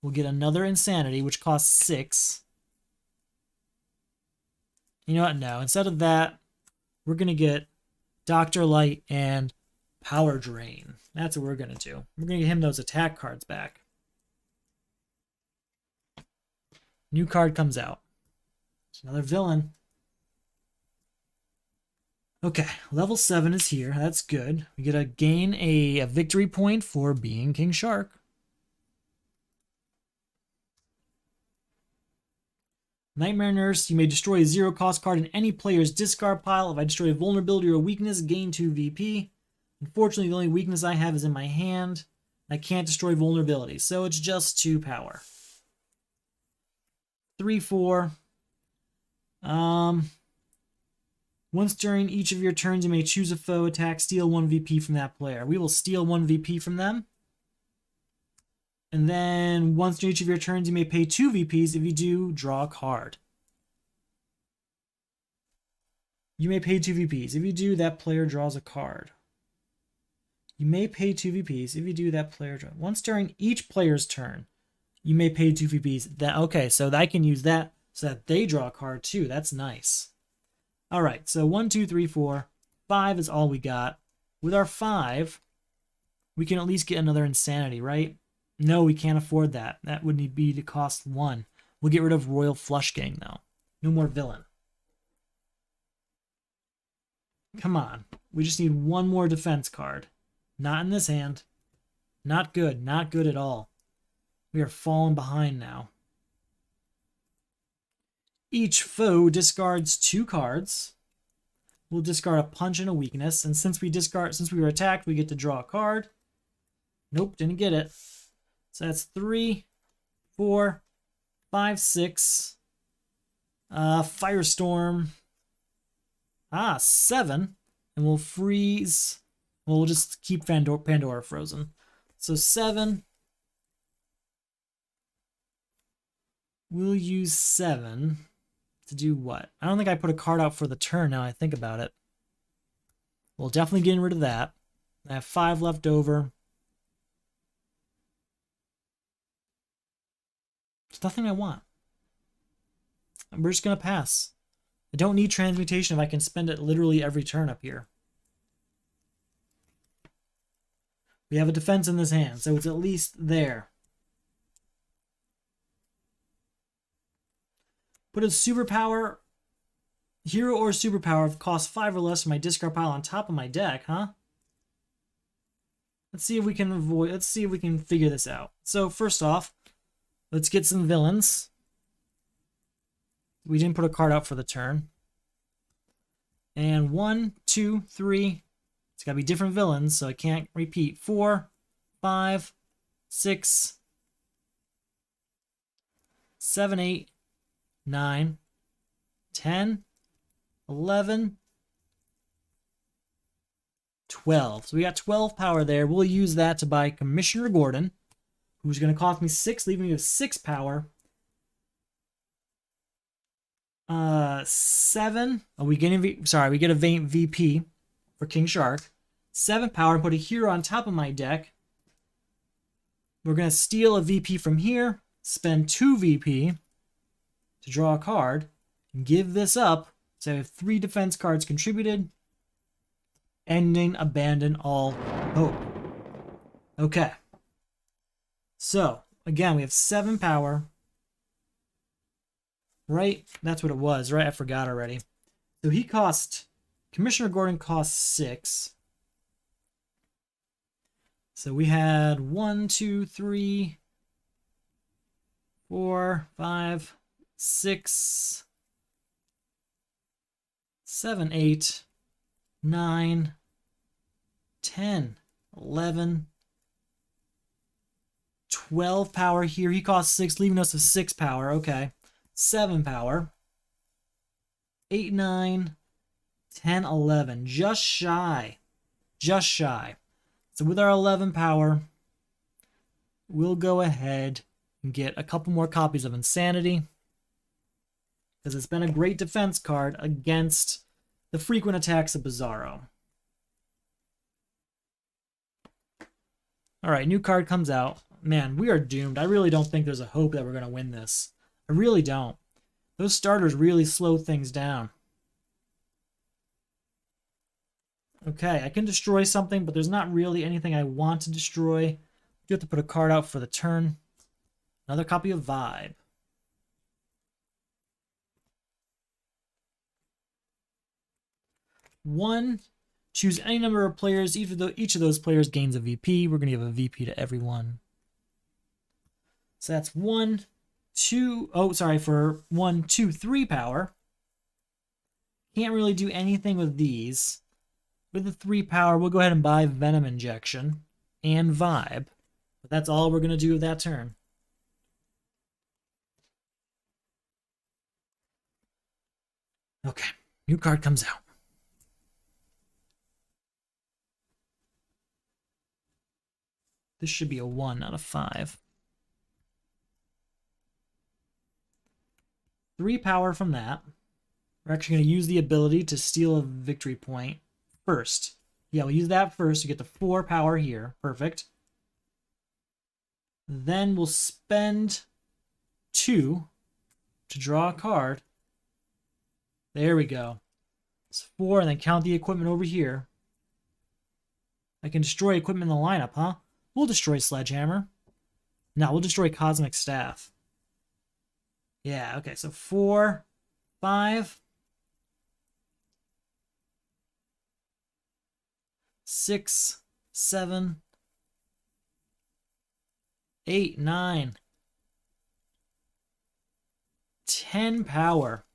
A: We'll get another Insanity, which costs 6. You know what? No. Instead of that, we're going to get Dr. Light and Power Drain. That's what we're going to do. We're going to get him those attack cards back. New card comes out. It's another villain. Okay, level 7 is here. That's good. We get to gain a victory point for being King Shark. Nightmare Nurse, you may destroy a 0-cost card in any player's discard pile. If I destroy a vulnerability or a weakness, gain 2 VP. Unfortunately, the only weakness I have is in my hand. I can't destroy vulnerabilities, so it's just 2 power. 3, 4. Once during each of your turns, you may choose a foe, attack, steal 1 VP from that player. We will steal 1 VP from them. And then once during each of your turns, you may pay 2 VPs. If you do, draw a card. You may pay 2 VPs. If you do, that player draws a card. You may pay 2 VPs. If you do, that player draws. Once during each player's turn, you may pay 2 VPs. Okay, so I can use that so that they draw a card too. That's nice. All right, so 1, 2, 3, 4. 5 is all we got. With our 5, we can at least get another Insanity, right? No, we can't afford that. That would need be to cost 1. We'll get rid of Royal Flush Gang, though. No more villain. Come on. We just need 1 more defense card. Not in this hand. Not good. Not good at all. We are falling behind now. Each foe discards 2 cards. We'll discard a punch and a weakness. And since we were attacked, we get to draw a card. Nope, didn't get it. So that's 3, 4, 5, 6. Firestorm. 7. And we'll freeze. Well, we'll just keep Pandora frozen. So 7. We'll use 7 to do what? I don't think I put a card out for the turn now I think about it. Well, definitely getting rid of that. I have 5 left over. There's nothing I want. We're just going to pass. I don't need transmutation if I can spend it literally every turn up here. We have a defense in this hand, so it's at least there. Put a superpower, hero or superpower costs 5 or less from my discard pile on top of my deck, huh? Let's see if we can figure this out. So first off, let's get some villains. We didn't put a card out for the turn. And 1, 2, 3. It's got to be different villains, so I can't repeat. 4, 5, 6, 7, 8, 9, 10, 11, 12. So we got 12 power there. We'll use that to buy Commissioner Gordon, who's going to cost me 6, leaving me with 6 power. 7. Oh, we get a VP for King Shark. 7 power and put a hero on top of my deck. We're going to steal a VP from here, spend 2 VP to draw a card, and give this up. So I have 3 defense cards contributed. Ending, abandon all hope. Okay. So, again, we have 7 power. Right? That's what it was, right? I forgot already. So Commissioner Gordon costs 6. So we had 1, 2, 3, 4, 5, 6, 7, 8, 9, 10, 11, 12 power here. He costs 6, leaving us with 6 power. Okay. 7 power. 8, 9, 10, 11. Just shy. Just shy. So with our 11 power, we'll go ahead and get a couple more copies of Insanity, because it's been a great defense card against the frequent attacks of Bizarro. Alright, new card comes out. Man, we are doomed. I really don't think there's a hope that we're going to win this. I really don't. Those starters really slow things down. Okay, I can destroy something, but there's not really anything I want to destroy. You have to put a card out for the turn. Another copy of Vibe. One, choose any number of players. Each of those players gains a VP. We're going to give a VP to everyone. So that's 1, 2, for 1, 2, 3 power. Can't really do anything with these. With the 3 power, we'll go ahead and buy Venom Injection and Vibe. But that's all we're going to do with that turn. Okay, new card comes out. This should be a 1, not a 5. 3 power from that. We're actually going to use the ability to steal a victory point first. Yeah, we'll use that first to get the 4 power here. Perfect. Then we'll spend 2 to draw a card. There we go. It's 4, and then count the equipment over here. I can destroy equipment in the lineup, huh? We'll destroy Sledgehammer. No, we'll destroy Cosmic Staff. Yeah, okay, so 4, 5, 6, 7, 8, 9, 10 power.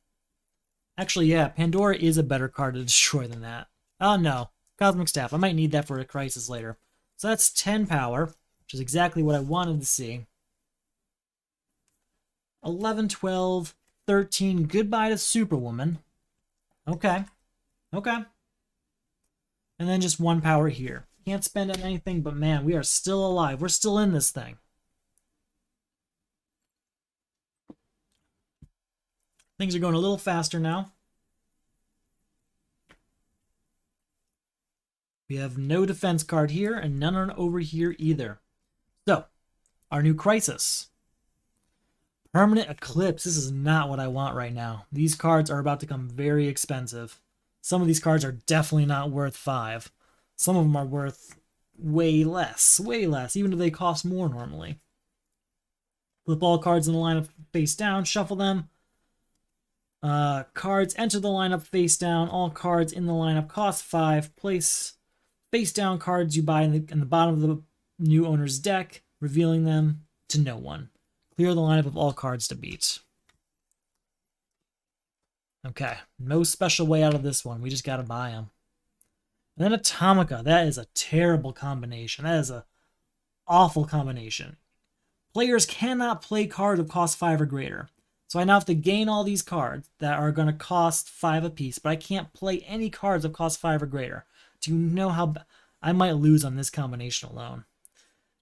A: Actually, yeah, Pandora is a better card to destroy than that. Oh, no. Cosmic Staff. I might need that for a crisis later. So that's 10 power, which is exactly what I wanted to see. 11, 12, 13. Goodbye to Superwoman. Okay. Okay. And then just 1 power here. Can't spend on anything, but man, we are still alive. We're still in this thing. Things are going a little faster now. We have no defense card here, and none on over here either. So, our new crisis. Permanent Eclipse. This is not what I want right now. These cards are about to become very expensive. Some of these cards are definitely not worth 5. Some of them are worth way less, even if they cost more normally. Flip all cards in the lineup face down, shuffle them. Cards enter the lineup face down. All cards in the lineup cost 5. Place face down cards you buy in the bottom of the new owner's deck, revealing them to no one. Clear the lineup of all cards to beat. Okay, no special way out of this one. We just gotta buy them. And then Atomica. That is a terrible combination. That is a awful combination. Players cannot play cards that cost 5 or greater. So I now have to gain all these cards that are going to cost 5 apiece, but I can't play any cards that cost 5 or greater. Do you know how I might lose on this combination alone?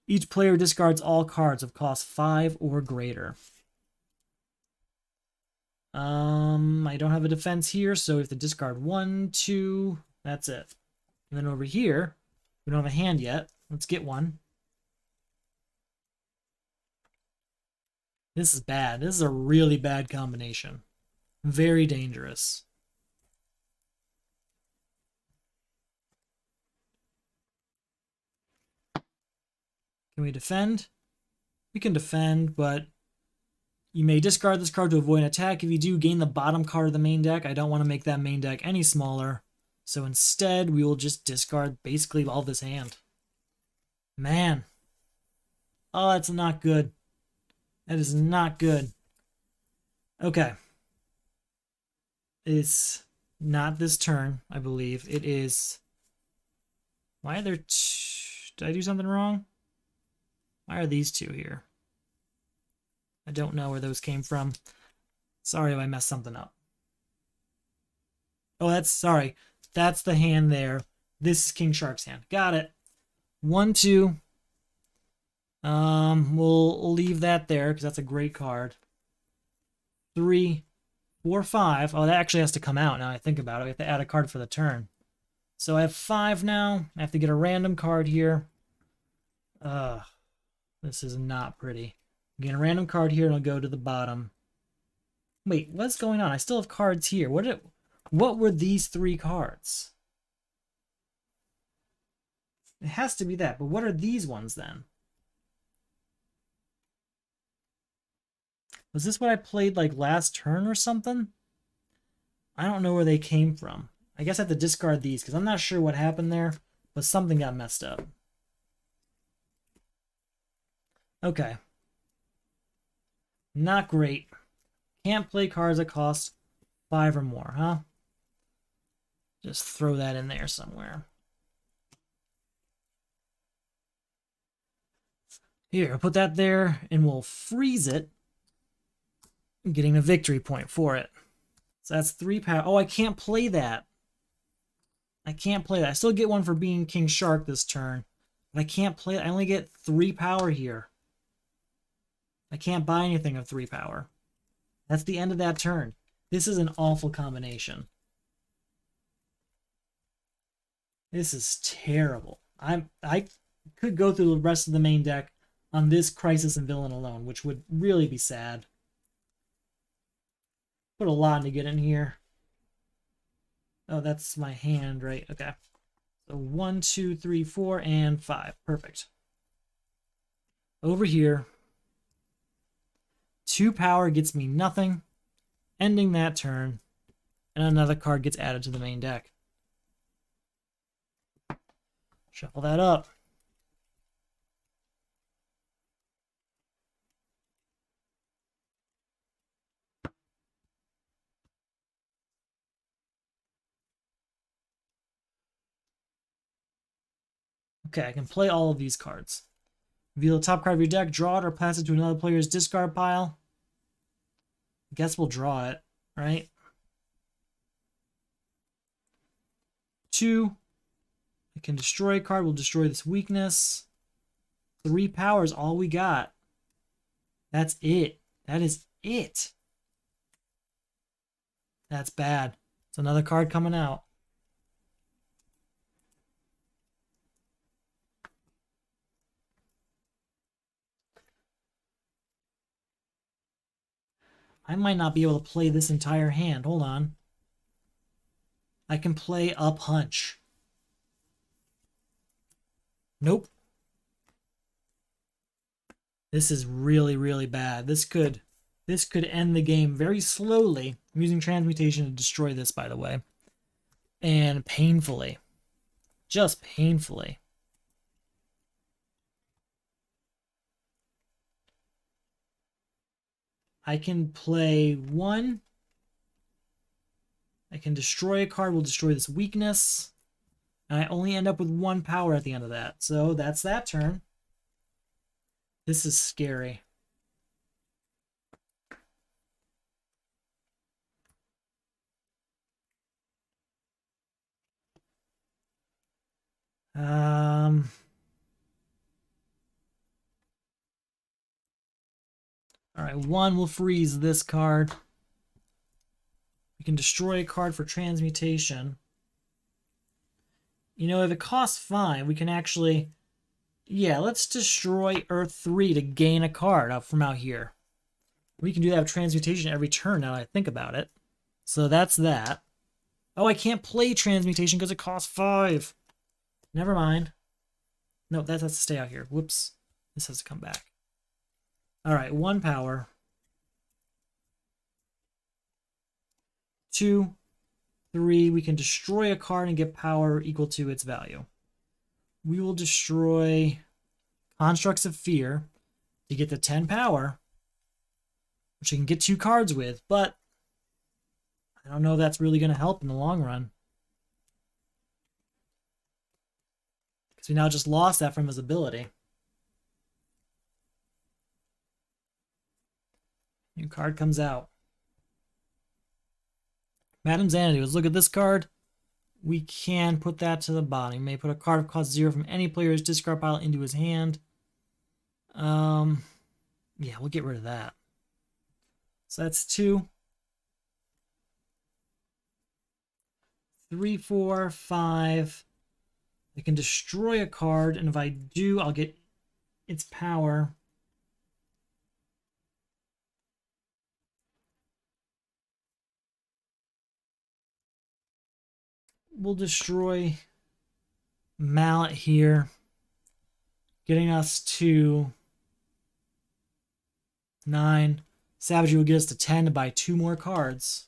A: Each player discards all cards of cost 5 or greater. I don't have a defense here, so we have to discard 1, 2, that's it. And then over here, we don't have a hand yet. Let's get one. This is bad. This is a really bad combination. Very dangerous. Can we defend? We can defend, but you may discard this card to avoid an attack. If you do, gain the bottom card of the main deck. I don't want to make that main deck any smaller. So instead, we will just discard basically all this hand. Man. Oh, that's not good. That is not good. Okay. It's not this turn, I believe. It is... Why are there... Did I do something wrong? Why are these two here? I don't know where those came from. Sorry if I messed something up. Oh, that's... Sorry. That's the hand there. This is King Shark's hand. Got it. 1, 2... We'll leave that there because that's a great card. 3, 4, 5. Oh, that actually has to come out now I think about it. We have to add a card for the turn. So I have 5 now. I have to get a random card here. This is not pretty. Get a random card here and I'll go to the bottom. Wait, what's going on? I still have cards here. What were these 3 cards? It has to be that, but what are these ones then? Was this what I played like last turn or something? I don't know where they came from. I guess I have to discard these because I'm not sure what happened there, but something got messed up. Okay. Not great. Can't play cards that cost 5 or more, huh? Just throw that in there somewhere. Here, I'll put that there and we'll freeze it. Getting a victory point for it. So that's 3 power. Oh, I can't play that. I can't play that. I still get one for being King Shark this turn. But I can't play it. I only get 3 power here. I can't buy anything of 3 power. That's the end of that turn. This is an awful combination. This is terrible. I could go through the rest of the main deck on this Crisis and Villain alone, which would really be sad. Put a lot to get in here. Oh, that's my hand, right? Okay. So 1, 2, 3, 4, and 5. Perfect. Over here. 2 power gets me nothing. Ending that turn. And another card gets added to the main deck. Shuffle that up. Okay, I can play all of these cards. Reveal the top card of your deck, draw it, or pass it to another player's discard pile. Guess we'll draw it, right? 2. I can destroy a card. We'll destroy this weakness. 3 power is all we got. That's it. That is it. That's bad. It's another card coming out. I might not be able to play this entire hand. Hold on. I can play a punch. Nope. This is really, really bad. This could end the game very slowly. I'm using transmutation to destroy this, by the way. And painfully. Just painfully. I can play 1. I can destroy a card. We'll destroy this weakness. And I only end up with 1 power at the end of that. So that's that turn. This is scary. All right, 1 will freeze this card. We can destroy a card for transmutation. You know, if it costs 5, we can actually... Yeah, let's destroy Earth 3 to gain a card out from out here. We can do that with transmutation every turn now that I think about it. So that's that. Oh, I can't play transmutation because it costs 5. Never mind. No, that has to stay out here. Whoops. This has to come back. All right, 1 power. 2, 3. We can destroy a card and get power equal to its value. We will destroy Constructs of Fear to get the 10 power, which I can get 2 cards with, but I don't know if that's really going to help in the long run. Because we now just lost that from his ability. New card comes out. Madam Xanadu, let's look at this card. We can put that to the bottom. He may put a card of cost 0 from any player's discard pile into his hand. Yeah, we'll get rid of that. So that's 2. 3, 4, 5. I can destroy a card, and if I do, I'll get its power. We'll destroy Mallet here, getting us to 9. Savage will get us to 10 to buy 2 more cards.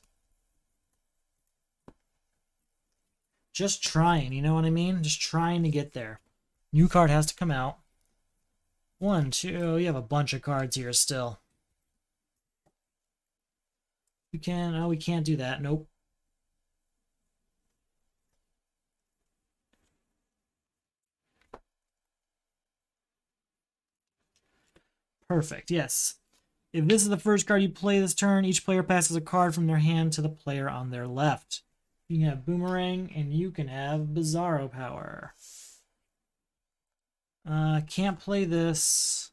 A: Just trying, you know what I mean? Just trying to get there. New card has to come out. 1, 2, you have a bunch of cards here still. We can't do that. Nope. Perfect, yes. If this is the first card you play this turn, each player passes a card from their hand to the player on their left. You can have Boomerang, and you can have Bizarro Power. Can't play this.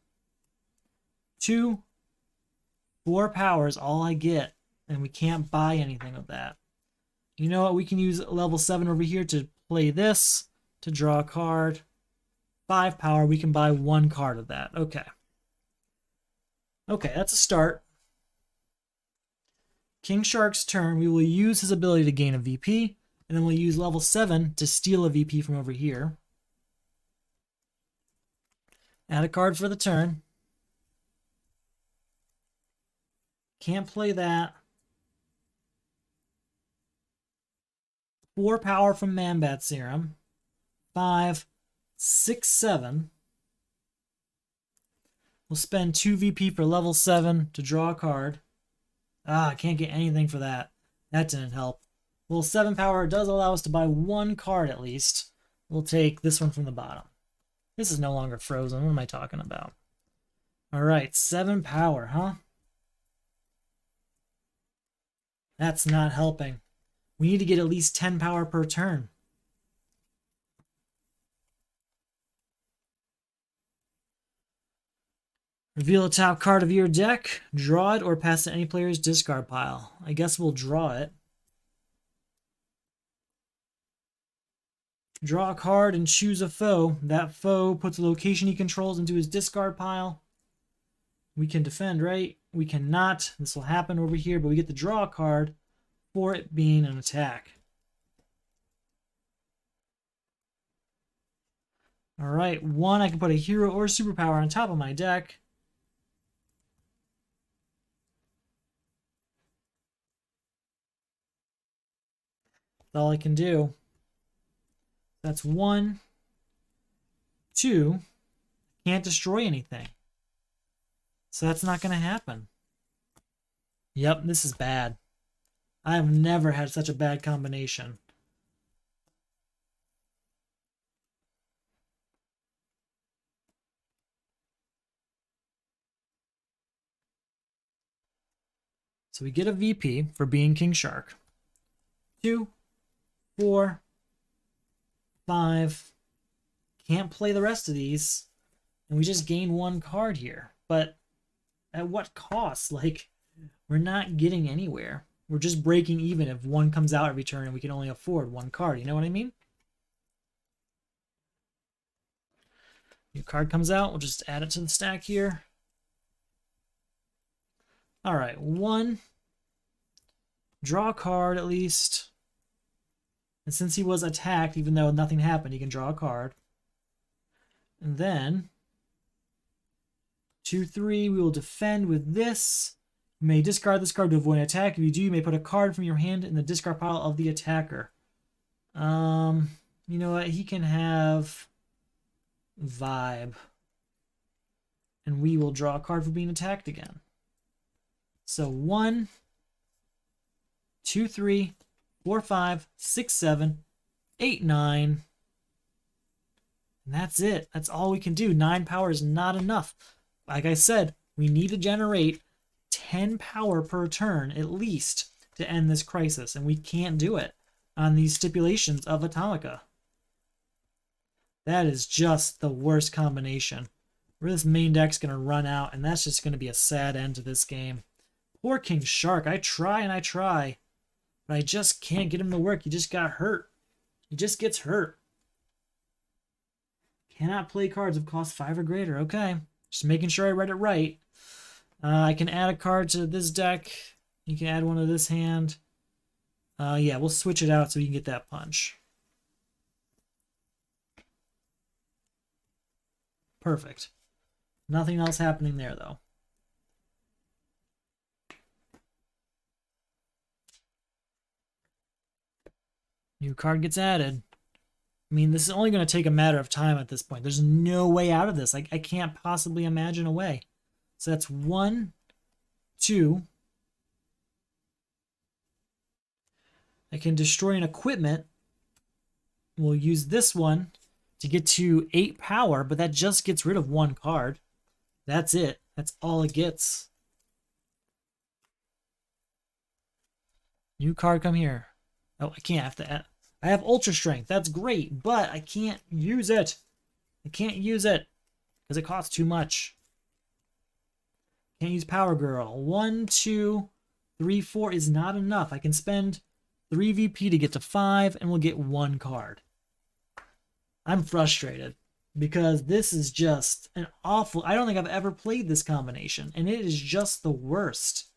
A: 2, 4 power is all I get, and we can't buy anything with that. You know what? We can use level 7 over here to play this, to draw a card. 5 power, we can buy 1 card of that. Okay. Okay, that's a start. King Shark's turn, we will use his ability to gain a VP, and then we'll use level 7 to steal a VP from over here. Add a card for the turn. Can't play that. 4 power from Man-Bat Serum. 5, 6, 7. We'll spend 2 VP for level 7 to draw a card. I can't get anything for that. That didn't help. Well, 7 power does allow us to buy 1 card at least. We'll take this one from the bottom. This is no longer frozen. What am I talking about? All right, 7 power, huh? That's not helping. We need to get at least 10 power per turn. Reveal a top card of your deck, draw it, or pass it to any player's discard pile. I guess we'll draw it. Draw a card and choose a foe. That foe puts a location he controls into his discard pile. We can defend, right? We cannot. This will happen over here, but we get to draw a card for it being an attack. Alright, one, I can put a hero or superpower on top of my deck. That's all I can do. That's 1, 2. Can't destroy anything. So that's not going to happen. Yep, this is bad. I've never had such a bad combination. So we get a VP for being King Shark. 2, 4, 5. Can't play the rest of these. And we just gain 1 card here. But at what cost? Like, we're not getting anywhere. We're just breaking even if 1 comes out every turn and we can only afford 1 card. You know what I mean? New card comes out. We'll just add it to the stack here. All right, 1. Draw a card at least. And since he was attacked, even though nothing happened, he can draw a card. And then 2, 3, we will defend with this. You may discard this card to avoid an attack. If you do, you may put a card from your hand in the discard pile of the attacker. You know what? He can have Vibe. And we will draw a card for being attacked again. So 1, 2, 3, 4, 5, 6, 7, 8, 9. And that's it. That's all we can do. 9 power is not enough. Like I said, we need to generate 10 power per turn at least to end this crisis. And we can't do it on these stipulations of Atomica. That is just the worst combination. Where this main deck's going to run out, and that's just going to be a sad end to this game. Poor King Shark. I try and I try, but I just can't get him to work. He just got hurt. He just gets hurt. Cannot play cards of cost 5 or greater. Okay. Just making sure I read it right. I can add a card to this deck. You can add one to this hand. Yeah, we'll switch it out so you can get that punch. Perfect. Nothing else happening there, though. New card gets added. I mean, this is only going to take a matter of time at this point. There's no way out of this. I can't possibly imagine a way. So that's 1, 2. I can destroy an equipment. We'll use this one to get to 8 power, but that just gets rid of 1 card. That's it. That's all it gets. New card, come here. Oh, I can't have to add. I have Ultra Strength. That's great, but I can't use it. I can't use it because it costs too much. Can't use Power Girl. 1, 2, 3, 4 is not enough. I can spend 3 VP to get to 5, and we'll get 1 card. I'm frustrated because this is just an awful... I don't think I've ever played this combination, and it is just the worst.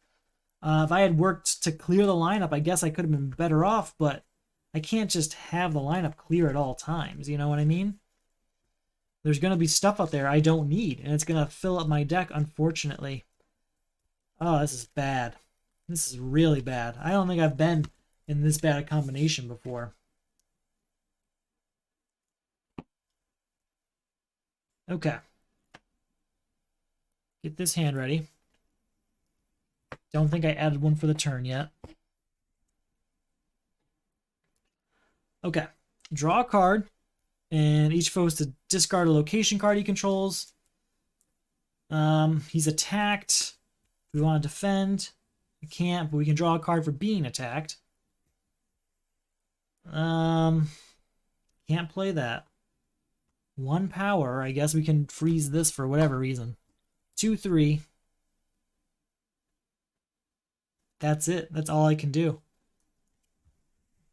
A: If I had worked to clear the lineup, I guess I could have been better off, but I can't just have the lineup clear at all times. You know what I mean? There's going to be stuff out there I don't need, and it's going to fill up my deck, unfortunately. Oh, this is bad. This is really bad. I don't think I've been in this bad a combination before. Okay. Get this hand ready. Don't think I added one for the turn yet. Okay. Draw a card, and each foe is to discard a location card he controls. He's attacked. We want to defend. We can't, but we can draw a card for being attacked. Can't play that. 1 power. I guess we can freeze this for whatever reason. 2, 3. That's it. That's all I can do.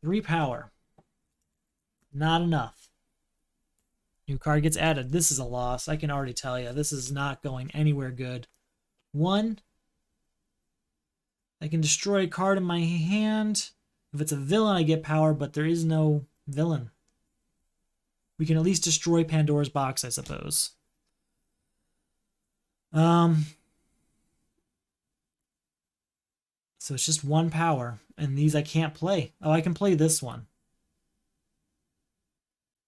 A: 3 power. Not enough. New card gets added. This is a loss. I can already tell you. This is not going anywhere good. 1. I can destroy a card in my hand. If it's a villain, I get power, but there is no villain. We can at least destroy Pandora's box, I suppose. So it's just 1 power. And these I can't play. Oh, I can play this one.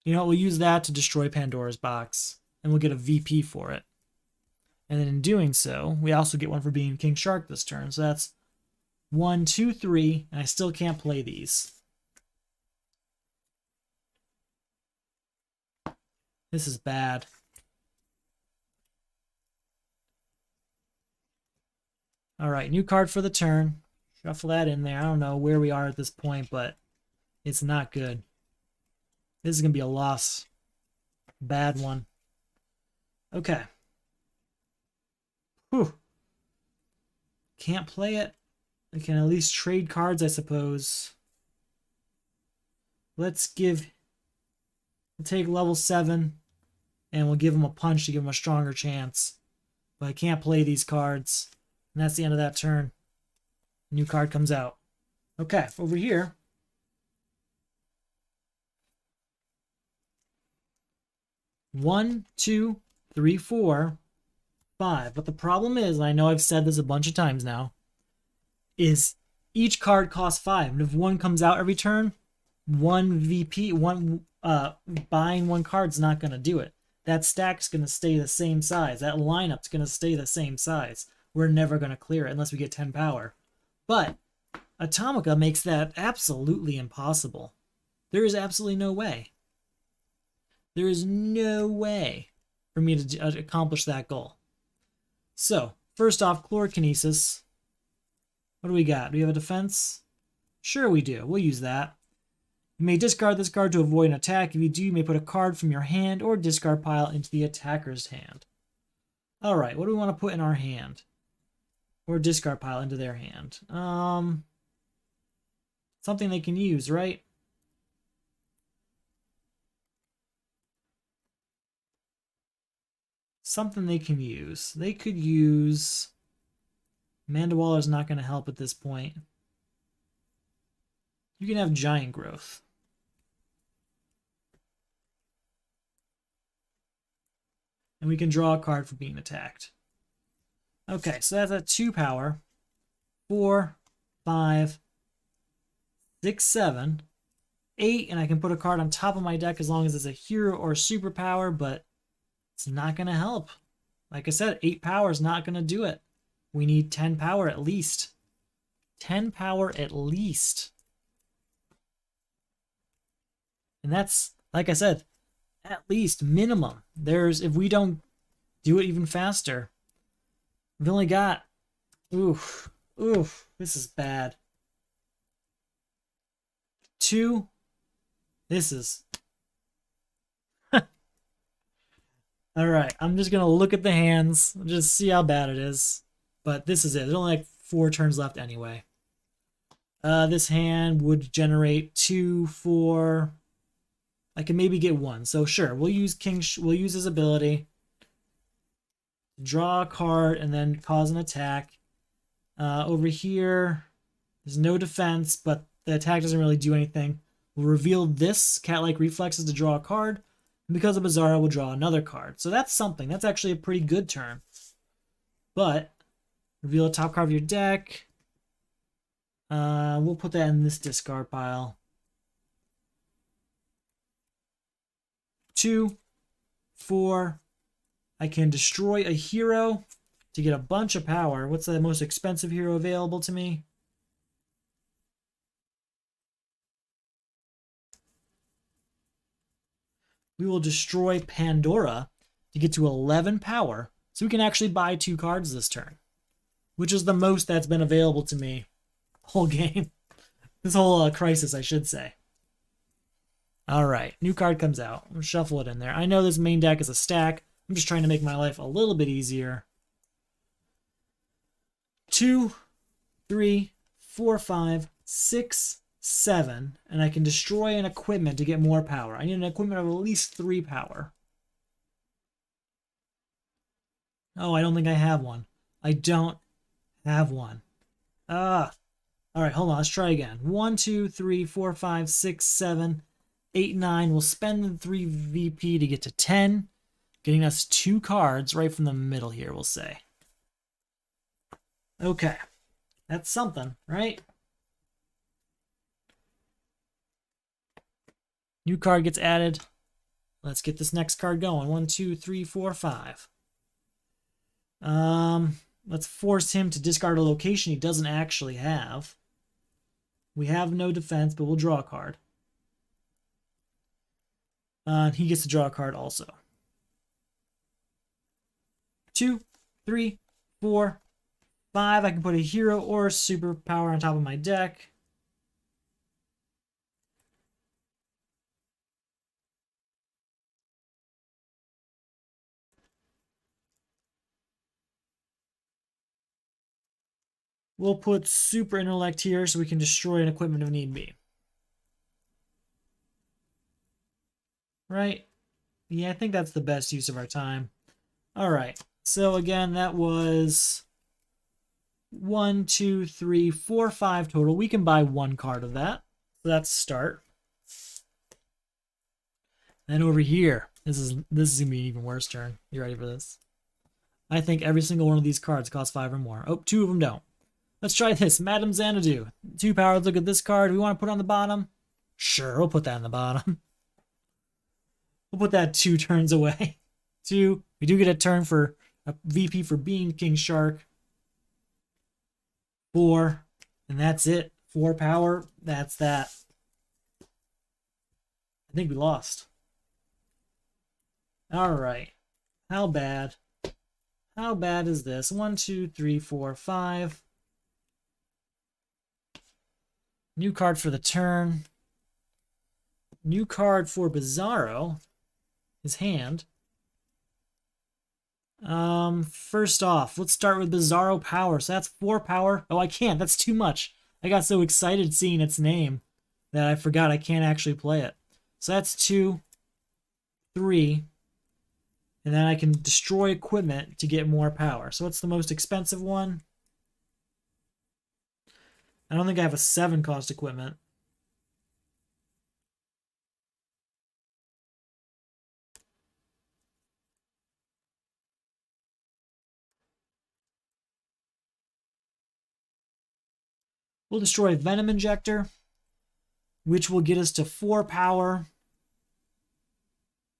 A: You know what? We'll use that to destroy Pandora's box. And we'll get a VP for it. And then in doing so, we also get one for being King Shark this turn. So that's 1, 2, 3. And I still can't play these. This is bad. Alright, new card for the turn. Shuffle that in there. I don't know where we are at this point, but it's not good. This is going to be a loss. Bad one. Okay. Whew. Can't play it. I can at least trade cards, I suppose. Let's take level 7, and we'll give him a punch to give him a stronger chance. But I can't play these cards. And that's the end of that turn. New card comes out. Okay, over here. One, 2, 3, 4, 5. But the problem is, and I know I've said this a bunch of times now, is each card costs 5. And if one comes out every turn, one VP, buying one card's not going to do it. That stack's going to stay the same size. That lineup's going to stay the same size. We're never going to clear it unless we get 10 power. But Atomica makes that absolutely impossible. There is absolutely no way. There is no way for me to accomplish that goal. So, first off, Chlorokinesis. What do we got? Do we have a defense? Sure we do. We'll use that. You may discard this card to avoid an attack. If you do, you may put a card from your hand or discard pile into the attacker's hand. Alright, what do we want to put in our hand? Or discard pile into their hand. Something they can use, right? Something they can use. They could use... Amanda Waller's not going to help at this point. You can have Giant Growth. And we can draw a card for being attacked. Okay, so that's at 2 power. 4, 5, 6, 7, 8, and I can put a card on top of my deck as long as it's a hero or superpower, but it's not going to help. Like I said, 8 power is not going to do it. We need 10 power at least. 10 power at least. And that's, like I said, at least minimum. If we don't do it even faster, we've only got, oof, this is bad. 2, this is, all right, I'm just going to look at the hands, just see how bad it is. But this is it. There's only like 4 turns left anyway. This hand would generate 2, 4. I can maybe get 1. So sure, we'll use we'll use his ability. Draw a card and then cause an attack. Over here, there's no defense, but the attack doesn't really do anything. We'll reveal this cat-like reflexes to draw a card. And because of Bizarro, we'll draw another card. So that's something. That's actually a pretty good turn. But reveal a top card of your deck. We'll put that in this discard pile. 2, 4. I can destroy a hero to get a bunch of power. What's the most expensive hero available to me? We will destroy Pandora to get to 11 power. So we can actually buy 2 cards this turn. which is the most that's been available to me whole game. This whole crisis, I should say. All right, new card comes out. I'll shuffle it in there. I know this main deck is a stack. I'm just trying to make my life a little bit easier. 2, 3, 4, 5, 6, 7, and I can destroy an equipment to get more power. I need an equipment of at least 3 power. Oh, I don't think I have one. I don't have one. All right, hold on. Let's try again. 1, 2, 3, 4, 5, 6, 7, 8, 9. We'll spend the 3 VP to get to 10, getting us 2 cards right from the middle here, we'll say. Okay. That's something, right? New card gets added. Let's get this next card going. 1, 2, 3, 4, 5. Let's force him to discard a location he doesn't actually have. We have no defense, but we'll draw a card. And he gets to draw a card also. 2, 3, 4, 5. I can put a hero or a superpower on top of my deck. We'll put super intellect here so we can destroy an equipment if need be. Right? Yeah, I think that's the best use of our time. All right. So again, that was 1, 2, 3, 4, 5 total. We can buy 1 card of that. So that's start. And over here, this is gonna be an even worse turn. You ready for this? I think every single one of these cards costs 5 or more. Oh, 2 of them don't. Let's try this. Madame Xanadu. 2 power. Look at this card. We want to put it on the bottom? Sure, we'll put that on the bottom. We'll put that 2 turns away. 2. We do get a turn for a VP for being King Shark. 4. And that's it. 4 power. That's that. I think we lost. All right. How bad? How bad is this? 1, 2, 3, 4, 5. New card for the turn. New card for Bizarro. His hand. First off, let's start with Bizarro Power. So that's 4 power. Oh, I can't. That's too much. I got so excited seeing its name that I forgot I can't actually play it. So that's 2, 3. And then I can destroy equipment to get more power. So what's the most expensive one? I don't think I have a 7 cost equipment. We'll destroy Venom Injector, which will get us to 4 power.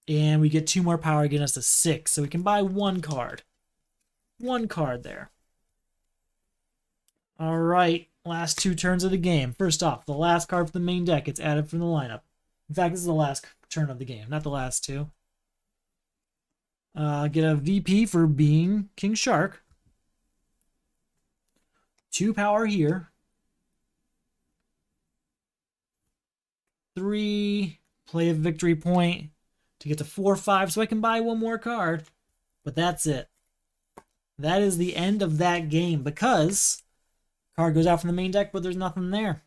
A: And we get 2 more power, getting us to 6. So we can buy 1 card. 1 card there. All right. Last 2 turns of the game. First off, the last card for the main deck gets added from the lineup. In fact, this is the last turn of the game, not the last 2. Get a VP for being King Shark. 2 power here. 3, play a victory point to get to 4, 5, so I can buy 1 more card. But that's it. That is the end of that game because card goes out from the main deck, but there's nothing there.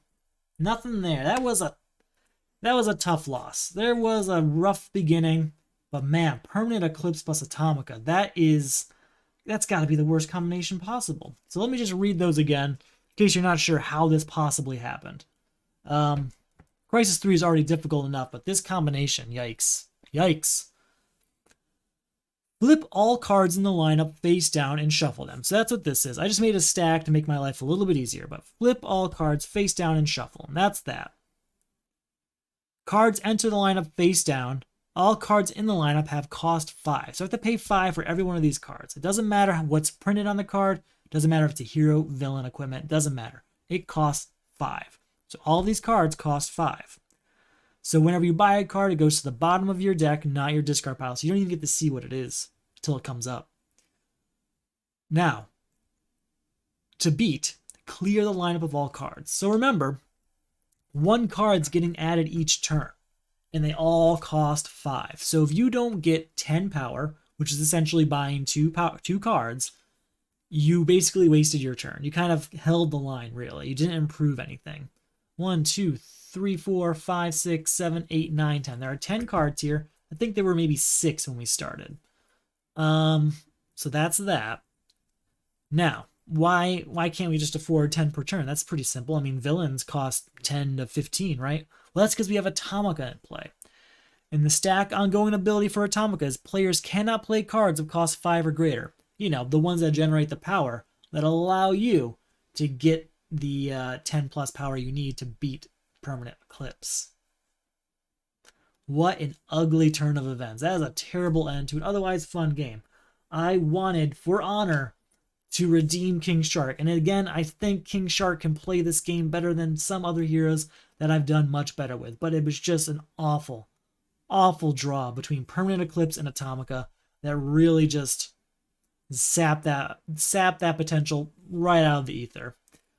A: Nothing there. That was a tough loss. There was a rough beginning, but man, Permanent Eclipse plus Atomica. That's got to be the worst combination possible. So let me just read those again, in case you're not sure how this possibly happened. Crisis 3 is already difficult enough, but this combination, yikes. Yikes. Flip all cards in the lineup face down and shuffle them. So that's what this is. I just made a stack to make my life a little bit easier, but flip all cards face down and shuffle. And that's that. Cards enter the lineup face down. All cards in the lineup have cost 5. So I have to pay 5 for every one of these cards. It doesn't matter what's printed on the card. It doesn't matter if it's a hero, villain, equipment. It doesn't matter. It costs 5. So all these cards cost 5. So whenever you buy a card, it goes to the bottom of your deck, not your discard pile. So you don't even get to see what it is until it comes up. Now, to beat, clear the lineup of all cards. So remember, one card's getting added each turn, and they all cost 5. So if you don't get 10 power, which is essentially buying two cards, you basically wasted your turn. You kind of held the line, really. You didn't improve anything. 1, 2, 3, 4, 5, 6, 7, 8, 9, 10. There are 10 cards here. I think there were maybe 6 when we started. So that's that. Now, why can't we just afford 10 per turn? That's pretty simple. I mean, villains cost 10 to 15, right? Well, that's because we have Atomica in play. And the stack ongoing ability for Atomica is players cannot play cards of cost 5 or greater. You know, the ones that generate the power that allow you to get the 10 plus power you need to beat permanent Eclipse. What an ugly turn of events. That is a terrible end to an otherwise fun game. I wanted, for honor, to redeem King Shark. And again, I think King Shark can play this game better than some other heroes that I've done much better with. But it was just an awful, awful draw between Permanent Eclipse and Atomica that really just sapped that potential right out of the ether.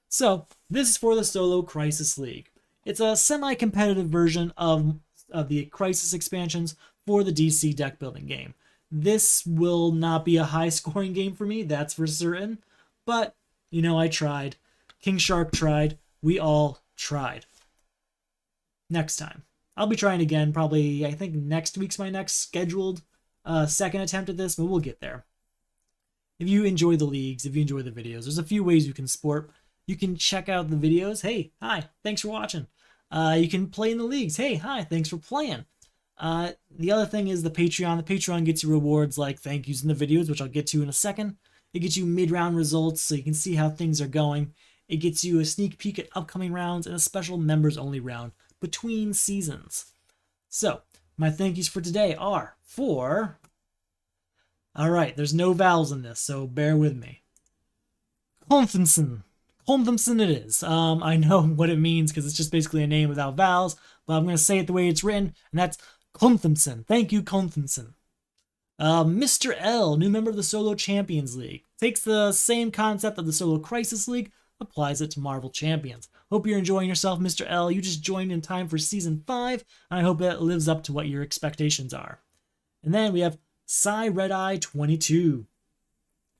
A: So this is for the Solo Crisis League. It's a semi-competitive version of the Crisis expansions for the DC deck building game. This will not be a high-scoring game for me, that's for certain. But, you know, I tried. King Shark tried. We all tried. Next time. I'll be trying again, probably, I think next week's my next scheduled second attempt at this, but we'll get there. If you enjoy the leagues, if you enjoy the videos, there's a few ways you can support. You can check out the videos. Hey, hi, thanks for watching. You can play in the leagues. Hey, hi, thanks for playing. The other thing is the Patreon. The Patreon gets you rewards like thank yous in the videos, which I'll get to in a second. It gets you mid-round results so you can see how things are going. It gets you a sneak peek at upcoming rounds and a special members-only round between seasons. So, my thank yous for today are for... Alright, there's no vowels in this, so bear with me. Conthimson. Conthimson it is. I know what it means because it's just basically a name without vowels, but I'm going to say it the way it's written, and that's Conthimson. Thank you, Conthimson. Mr. L, new member of the Solo Champions League. Takes the same concept of the Solo Crisis League, applies it to Marvel Champions. Hope you're enjoying yourself, Mr. L. You just joined in time for Season 5, and I hope that lives up to what your expectations are. And then we have Cy Redeye 22.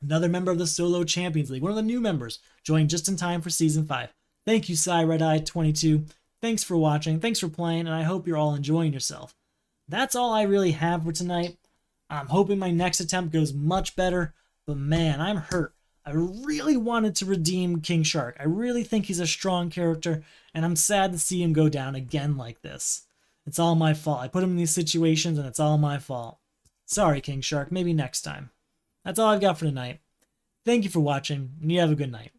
A: Another member of the Solo Champions League, one of the new members, joined just in time for Season 5. Thank you, Cy Redeye 22. Thanks for watching, thanks for playing, and I hope you're all enjoying yourself. That's all I really have for tonight. I'm hoping my next attempt goes much better, but man, I'm hurt. I really wanted to redeem King Shark. I really think he's a strong character, and I'm sad to see him go down again like this. It's all my fault. I put him in these situations, and it's all my fault. Sorry, King Shark. Maybe next time. That's all I've got for tonight. Thank you for watching, and you have a good night.